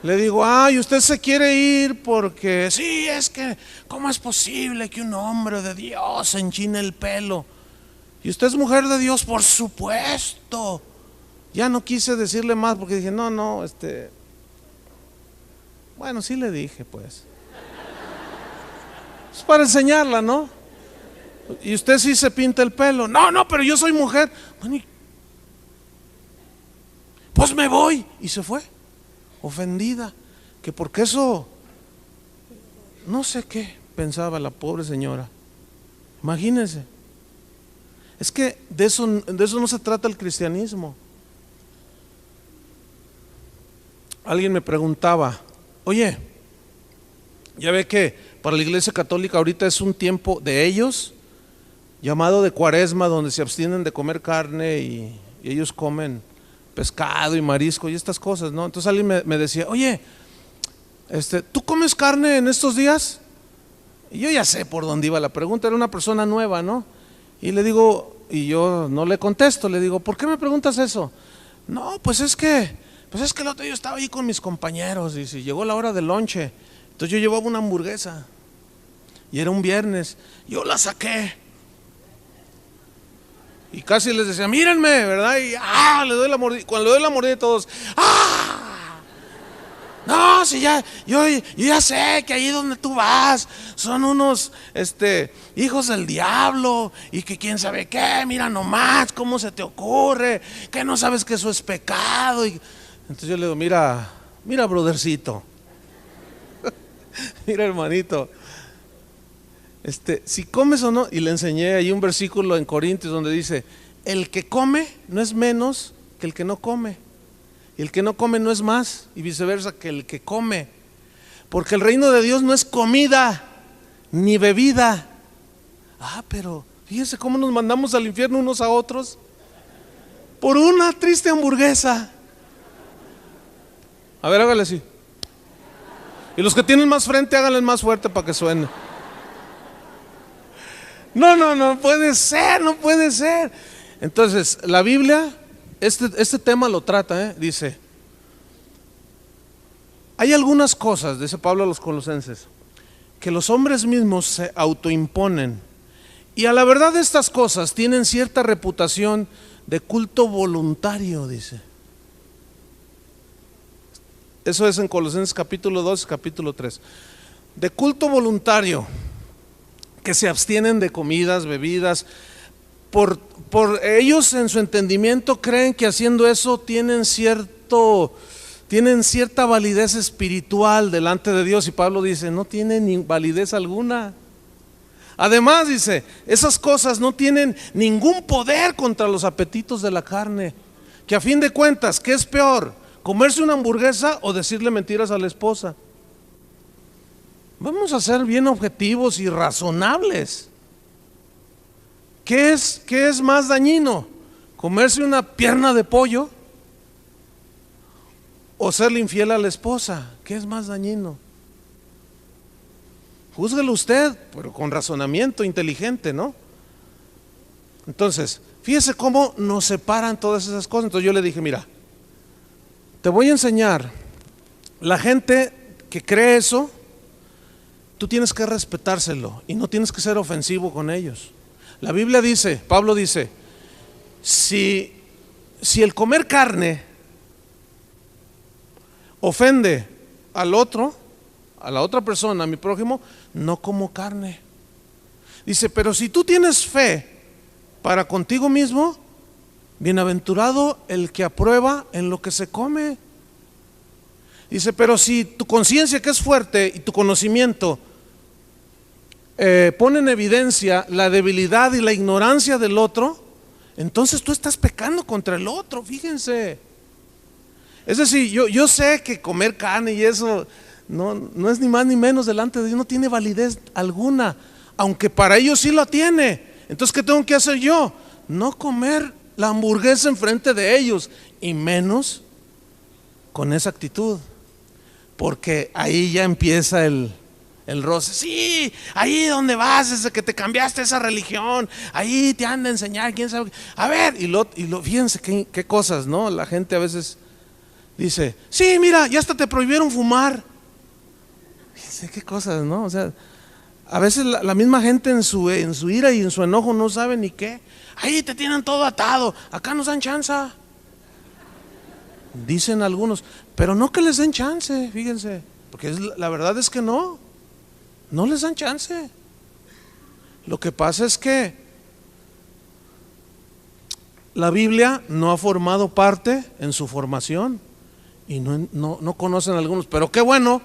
Le digo, ay, usted se quiere ir porque sí, es que, ¿cómo es posible que un hombre de Dios se enchine el pelo? ¿Y usted es mujer de Dios? Por supuesto. Ya no quise decirle más porque dije, no, bueno, sí le dije, pues. Es para enseñarla, ¿no? Y usted sí se pinta el pelo. No, pero yo soy mujer. Bueno, pues me voy. Y se fue, ofendida, que porque eso, no sé qué pensaba la pobre señora. Imagínense. Es que de eso no se trata el cristianismo. Alguien me preguntaba, oye, ya ve que para la Iglesia Católica ahorita es un tiempo de ellos, llamado de Cuaresma, donde se abstienen de comer carne y ellos comen pescado y marisco y estas cosas, ¿no? Entonces alguien me decía, oye, ¿tú comes carne en estos días? Y yo ya sé por dónde iba la pregunta, era una persona nueva, ¿no? Y le digo, y yo no le contesto, le digo, ¿por qué me preguntas eso? No, pues es que el otro día estaba ahí con mis compañeros y si llegó la hora del lonche, entonces yo llevaba una hamburguesa y era un viernes, yo la saqué y casi les decía, mírenme, ¿verdad? Y le doy la mordida, cuando le doy la mordida todos, no, si ya, yo ya sé que ahí donde tú vas son unos hijos del diablo y que quién sabe qué, mira nomás, cómo se te ocurre, que no sabes que eso es pecado. Entonces yo le digo, mira, brothercito, mira hermanito, si comes o no, y le enseñé ahí un versículo en Corintios donde dice, el que come no es menos que el que no come. Y el que no come no es más, y viceversa, que el que come. Porque el reino de Dios no es comida ni bebida. Pero fíjense cómo nos mandamos al infierno unos a otros por una triste hamburguesa. A ver, hágale así. Y los que tienen más frente, háganle más fuerte para que suene. No puede ser, no puede ser. Entonces, la Biblia este tema lo trata, dice, hay algunas cosas, dice Pablo a los Colosenses, que los hombres mismos se autoimponen, y a la verdad estas cosas tienen cierta reputación de culto voluntario, dice. Eso es en Colosenses capítulo 2, capítulo 3, de culto voluntario, que se abstienen de comidas, bebidas. Por ellos en su entendimiento creen que haciendo eso tienen cierta validez espiritual delante de Dios, y Pablo dice, no tienen ni validez alguna. Además dice, esas cosas no tienen ningún poder contra los apetitos de la carne, que a fin de cuentas, ¿qué es peor? ¿Comerse una hamburguesa o decirle mentiras a la esposa? Vamos a ser bien objetivos y razonables. ¿Qué es más dañino? ¿Comerse una pierna de pollo o serle infiel a la esposa? ¿Qué es más dañino? Júzguelo usted, pero con razonamiento inteligente, ¿no? Entonces, fíjese cómo nos separan todas esas cosas. Entonces yo le dije, mira, te voy a enseñar, la gente que cree eso, tú tienes que respetárselo y no tienes que ser ofensivo con ellos. La Biblia dice, Pablo dice, si el comer carne ofende al otro, a la otra persona, a mi prójimo, no como carne. Dice, pero si tú tienes fe para contigo mismo, bienaventurado el que aprueba en lo que se come. Dice, pero si tu conciencia, que es fuerte, y tu conocimiento pone en evidencia la debilidad y la ignorancia del otro, entonces tú estás pecando contra el otro, fíjense. Es decir, yo sé que comer carne y eso no es ni más ni menos delante de Dios, no tiene validez alguna, aunque para ellos sí la tiene. Entonces, ¿qué tengo que hacer yo? No comer la hamburguesa enfrente de ellos, y menos con esa actitud, porque ahí ya empieza el roce. Sí, ahí donde vas, desde que te cambiaste esa religión, ahí te han de enseñar, quién sabe. A ver, y lo fíjense qué cosas, ¿no? La gente a veces Dice, sí, mira, ya hasta te prohibieron fumar. Dice, qué cosas, ¿no? O sea, a veces la misma gente en su ira y en su enojo no sabe ni qué. Ahí te tienen todo atado, acá nos dan chance. Dicen algunos, pero no que les den chance, fíjense, porque la verdad es que no les dan chance. Lo que pasa es que la Biblia no ha formado parte en su formación y no conocen algunos, pero qué bueno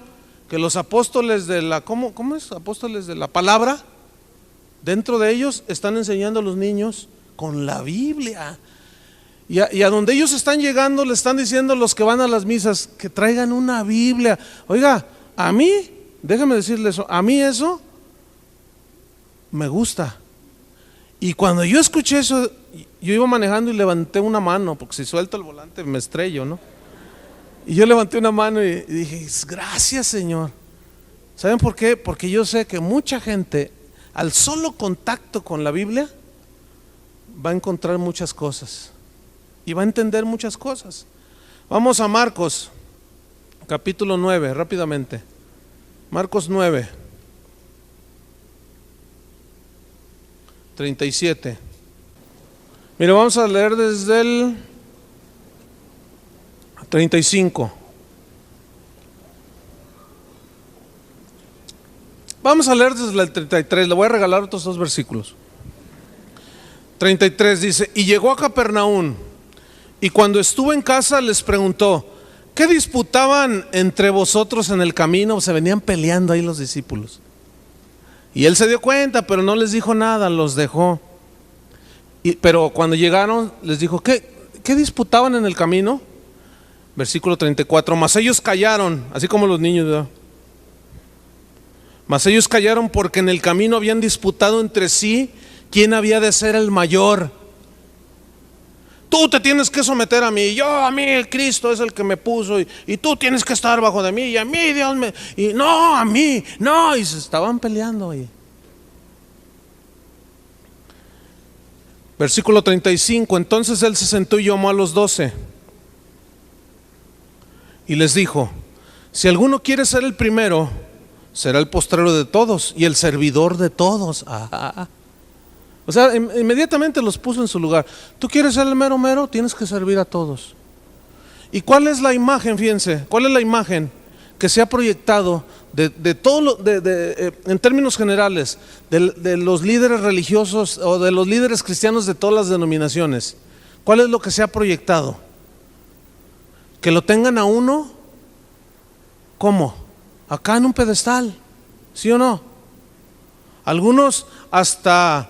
que los apóstoles de la, ¿cómo es? Apóstoles de la palabra, dentro de ellos están enseñando a los niños con la Biblia. Y a donde ellos están llegando le están diciendo los que van a las misas que traigan una Biblia. Oiga, a mí, déjame decirle eso, a mí eso me gusta. Y cuando yo escuché eso, yo iba manejando y levanté una mano, porque si suelto el volante me estrello, ¿no? Y yo levanté una mano y dije, gracias, Señor. ¿Saben por qué? Porque yo sé que mucha gente, al solo contacto con la Biblia, va a encontrar muchas cosas y va a entender muchas cosas. Vamos a Marcos, capítulo 9, rápidamente. Marcos 9, 37. Mira, vamos a leer desde el 35. Vamos a leer desde el 33. Le voy a regalar otros 2 versículos. 33 dice, y llegó a Capernaum, y cuando estuvo en casa les preguntó, ¿qué disputaban entre vosotros en el camino? Se venían peleando ahí los discípulos. Y él se dio cuenta, pero no les dijo nada, los dejó. Pero cuando llegaron les dijo, ¿qué disputaban en el camino? Versículo 34, mas ellos callaron, así como los niños, ¿verdad? Mas ellos callaron porque en el camino habían disputado entre sí quién había de ser el mayor. Tú te tienes que someter a mí, a mí el Cristo es el que me puso, y tú tienes que estar bajo de mí, y a mí Dios me, y no, a mí, no, y se estaban peleando ahí. Versículo 35, entonces él se sentó y llamó a los 12 y les dijo, si alguno quiere ser el primero, será el postrero de todos y el servidor de todos. O sea, inmediatamente los puso en su lugar. Tú quieres ser el mero mero, tienes que servir a todos. ¿Y cuál es la imagen? Fíjense, ¿cuál es la imagen que se ha proyectado de todo en términos generales de los líderes religiosos o de los líderes cristianos de todas las denominaciones? ¿Cuál es lo que se ha proyectado? Que lo tengan a uno, ¿cómo? Acá en un pedestal, ¿sí o no? Algunos hasta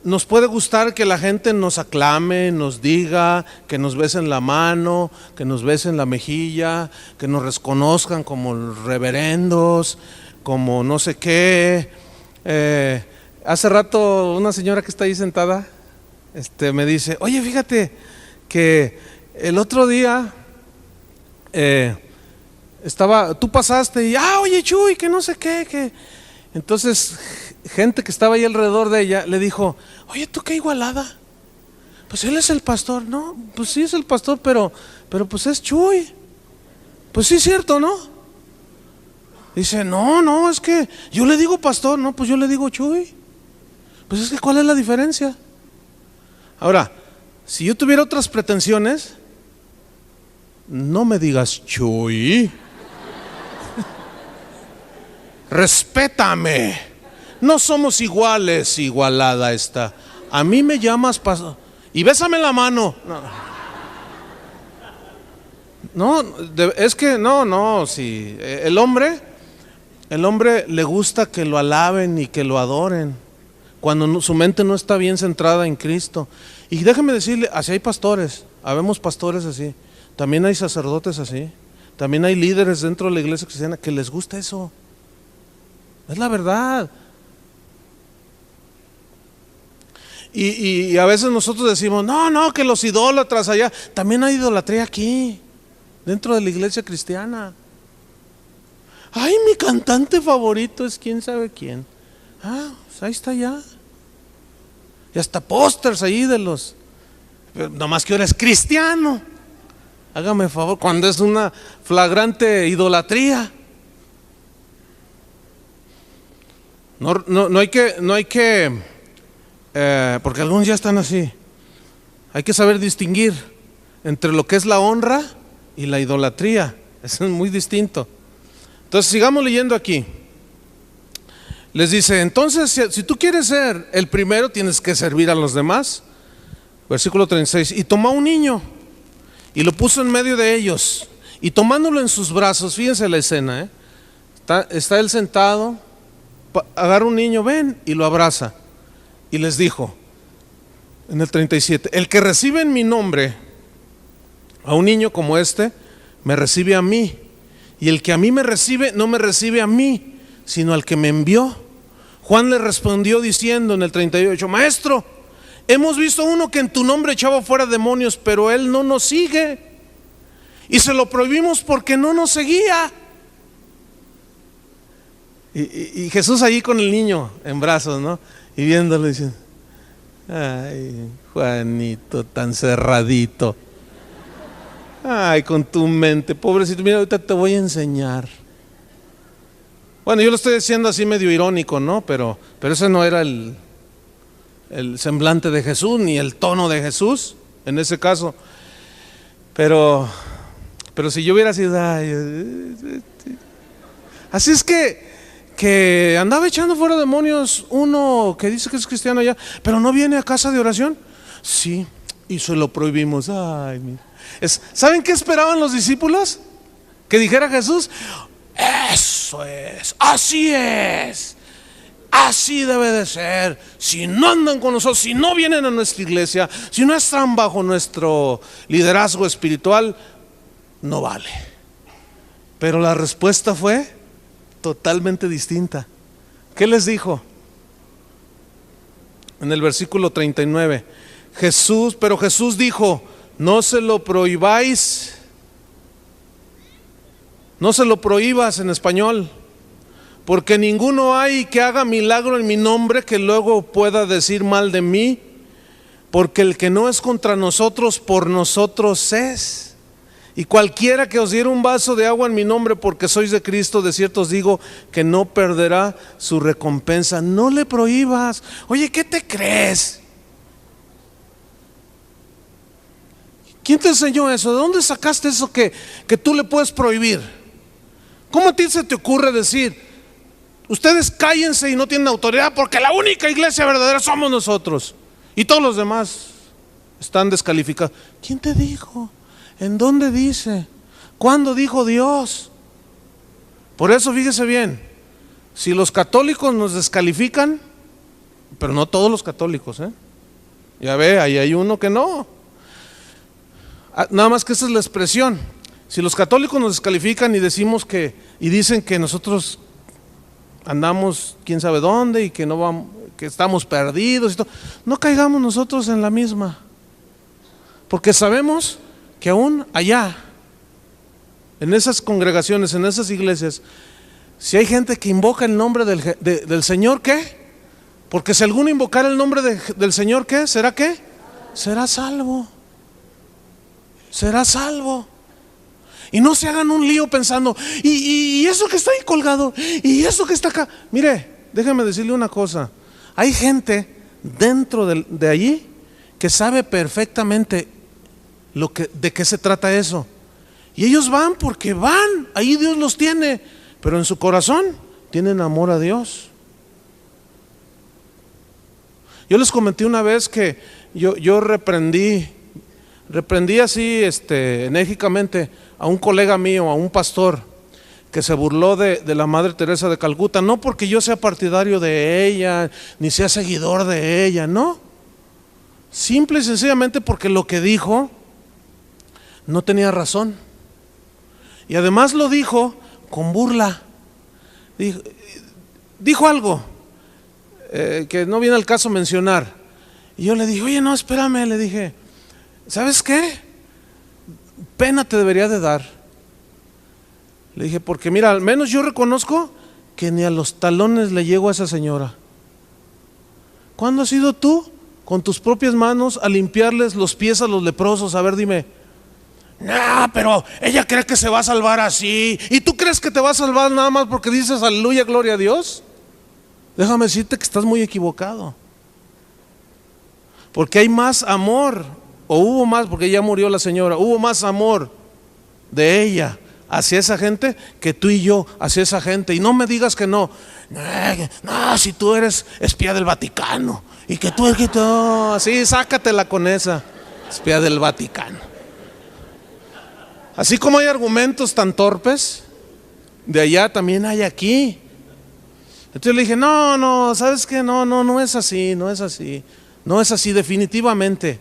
nos puede gustar que la gente nos aclame, nos diga, que nos besen la mano, que nos besen la mejilla, que nos reconozcan como reverendos, como no sé qué. Hace rato una señora que está ahí sentada me dice, oye, fíjate que el otro día tú pasaste y, oye Chuy, que no sé qué, que... Entonces gente que estaba ahí alrededor de ella le dijo, oye, ¿tú qué igualada? Pues él es el pastor. No, pues sí es el pastor, pero pues es Chuy. Pues sí es cierto, ¿no? Dice, no, es que yo le digo pastor, no, pues yo le digo Chuy. Pues es que ¿cuál es la diferencia? Ahora, si yo tuviera otras pretensiones, no me digas Chuy. Respétame. No somos iguales, igualada esta. A mí me llamas pastor y bésame la mano. No, es que no, sí. El hombre le gusta que lo alaben y que lo adoren cuando su mente no está bien centrada en Cristo. Y déjeme decirle, así hay pastores, habemos pastores así, también hay sacerdotes así, también hay líderes dentro de la iglesia cristiana que les gusta eso. Es la verdad. Y a veces nosotros decimos, no, que los idólatras allá, también hay idolatría aquí, dentro de la iglesia cristiana. Ay, mi cantante favorito es quién sabe quién. Pues ahí está ya. Y hasta pósters ahí de los, pero nomás que ahora es cristiano. Hágame favor, cuando es una flagrante idolatría. No hay que, porque algunos ya están así. Hay que saber distinguir entre lo que es la honra y la idolatría. Eso es muy distinto. Entonces sigamos leyendo aquí. Les dice, entonces si tú quieres ser el primero, tienes que servir a los demás. Versículo 36. Y tomó a un niño y lo puso en medio de ellos, y tomándolo en sus brazos, fíjense la escena, está él sentado, agarra un niño, ven, y lo abraza, y les dijo, en el 37, el que recibe en mi nombre a un niño como este, me recibe a mí, y el que a mí me recibe, no me recibe a mí, sino al que me envió. Juan le respondió diciendo en el 38, maestro, hemos visto uno que en tu nombre echaba fuera demonios, pero él no nos sigue, y se lo prohibimos porque no nos seguía. Y Jesús allí con el niño en brazos, ¿no? Y viéndolo diciendo, ay, Juanito, tan cerradito. Ay, con tu mente, pobrecito, mira, ahorita te voy a enseñar. Bueno, yo lo estoy diciendo así medio irónico, ¿no? Pero ese no era el semblante de Jesús, ni el tono de Jesús, en ese caso. Pero si yo hubiera sido, así es que andaba echando fuera demonios uno que dice que es cristiano allá, pero no viene a casa de oración. Sí, y se lo prohibimos. Ay, mira. ¿Saben qué esperaban los discípulos? Que dijera Jesús, eso es, así debe de ser. Si no andan con nosotros, si no vienen a nuestra iglesia, si no están bajo nuestro liderazgo espiritual, no vale. Pero la respuesta fue totalmente distinta. ¿Qué les dijo? En el versículo 39, pero Jesús dijo, no se lo prohibáis, no se lo prohíbas en español, porque ninguno hay que haga milagro en mi nombre que luego pueda decir mal de mí, porque el que no es contra nosotros, por nosotros es. Y cualquiera que os diera un vaso de agua en mi nombre porque sois de Cristo, de cierto os digo que no perderá su recompensa. No le prohíbas. Oye, ¿qué te crees? ¿Quién te enseñó eso? ¿De dónde sacaste eso que tú le puedes prohibir? ¿Cómo a ti se te ocurre decir, ustedes cállense y no tienen autoridad porque la única iglesia verdadera somos nosotros y todos los demás están descalificados? ¿Quién te dijo? ¿En dónde dice? ¿Cuándo dijo Dios? Por eso fíjese bien, si los católicos nos descalifican, pero no todos los católicos, ya ve, ahí hay uno que no. Nada más que esa es la expresión. Si los católicos nos descalifican y dicen que nosotros andamos quién sabe dónde y que no vamos, que estamos perdidos y todo, no caigamos nosotros en la misma, porque sabemos que aún allá, en esas congregaciones, en esas iglesias, si hay gente que invoca el nombre del Señor, ¿qué? Porque si alguno invocara el nombre del Señor, ¿qué? ¿Será qué? Será salvo. Será salvo. Y no se hagan un lío pensando, y eso que está ahí colgado, y eso que está acá. Mire, déjeme decirle una cosa. Hay gente dentro de allí que sabe perfectamente de qué se trata eso. Y ellos van porque van, ahí Dios los tiene, pero en su corazón tienen amor a Dios. Yo les comenté una vez que yo reprendí así enérgicamente a un colega mío, a un pastor que se burló de la Madre Teresa de Calcuta, no porque yo sea partidario de ella, ni sea seguidor de ella, no, simple y sencillamente porque lo que dijo no tenía razón, y además lo dijo con burla. Dijo algo que no viene al caso mencionar, y yo le dije, oye, no, espérame, le dije, ¿sabes qué? Pena te debería de dar. Le dije, porque mira, al menos yo reconozco que ni a los talones le llego a esa señora. ¿Cuándo has ido tú con tus propias manos a limpiarles los pies a los leprosos? A ver, dime. No, pero ella cree que se va a salvar así. ¿Y tú crees que te va a salvar nada más porque dices aleluya, gloria a Dios? Déjame decirte que estás muy equivocado. Porque hay más amor, o hubo más, porque ya murió la señora, hubo más amor de ella hacia esa gente que tú y yo hacia esa gente. Y no me digas que no. No, si tú eres espía del Vaticano y que tú, así, sácatela con esa espía del Vaticano. Así como hay argumentos tan torpes de allá, también hay aquí. Entonces le dije, no, ¿sabes qué? No es así, no es así. No es así, definitivamente.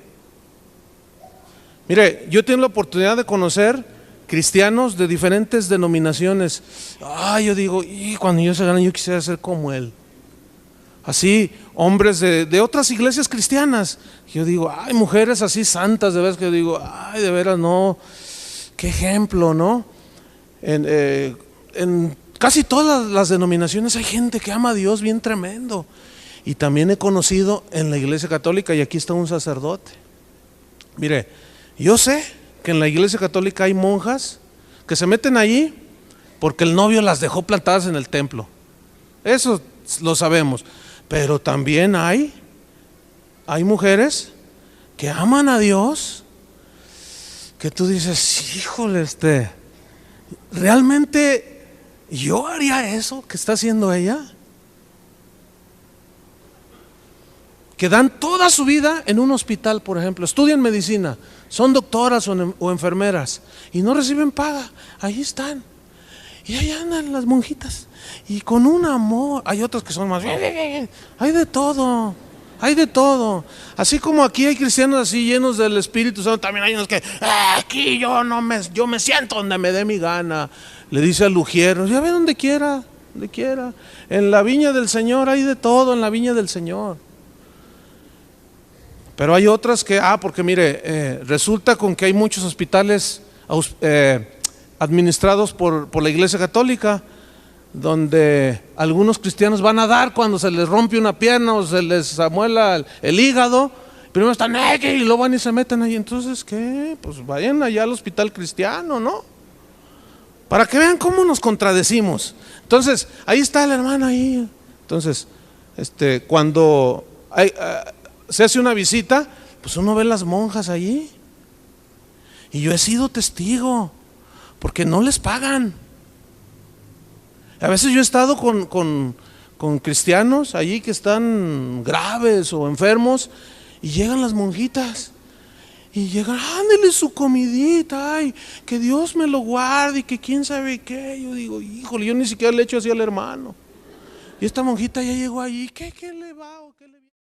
Mire, yo tengo la oportunidad de conocer cristianos de diferentes denominaciones. Yo digo, y cuando yo se gane, yo quisiera ser como él. Así, hombres de otras iglesias cristianas. Yo digo, mujeres así santas, de veras que yo digo, de veras no, qué ejemplo, ¿no? En casi todas las denominaciones hay gente que ama a Dios bien tremendo. Y también he conocido en la iglesia católica, y aquí está un sacerdote. Mire, yo sé que en la iglesia católica hay monjas que se meten allí porque el novio las dejó plantadas en el templo. Eso lo sabemos. Pero también hay mujeres que aman a Dios, que tú dices, híjole, ¿realmente yo haría eso que está haciendo ella? Que dan toda su vida en un hospital, por ejemplo, estudian medicina, son doctoras o enfermeras y no reciben paga, ahí están. Y ahí andan las monjitas y con un amor. Hay otras que son más, hay de todo, hay de todo. Así como aquí hay cristianos así llenos del Espíritu Santo, también hay unos que aquí yo me siento donde me dé mi gana. Le dice al ujiero, ya ve donde quiera. En la viña del Señor hay de todo, en la viña del Señor. Pero hay otras que, porque mire, resulta con que hay muchos hospitales administrados por la iglesia católica, donde algunos cristianos van a dar cuando se les rompe una pierna o se les amuela el hígado. Primero están y luego van y se meten ahí. Entonces, ¿qué? Pues vayan allá al hospital cristiano, ¿no? Para que vean cómo nos contradecimos. Entonces, ahí está el hermano ahí. Entonces, cuando se hace una visita, pues uno ve las monjas allí. Y yo he sido testigo, porque no les pagan. A veces yo he estado con cristianos allí que están graves o enfermos, y llegan las monjitas y llegan, ándele su comidita, que Dios me lo guarde y que quién sabe qué. Yo digo, híjole, yo ni siquiera le echo así al hermano. Y esta monjita ya llegó allí, ¿qué le va o qué le viene?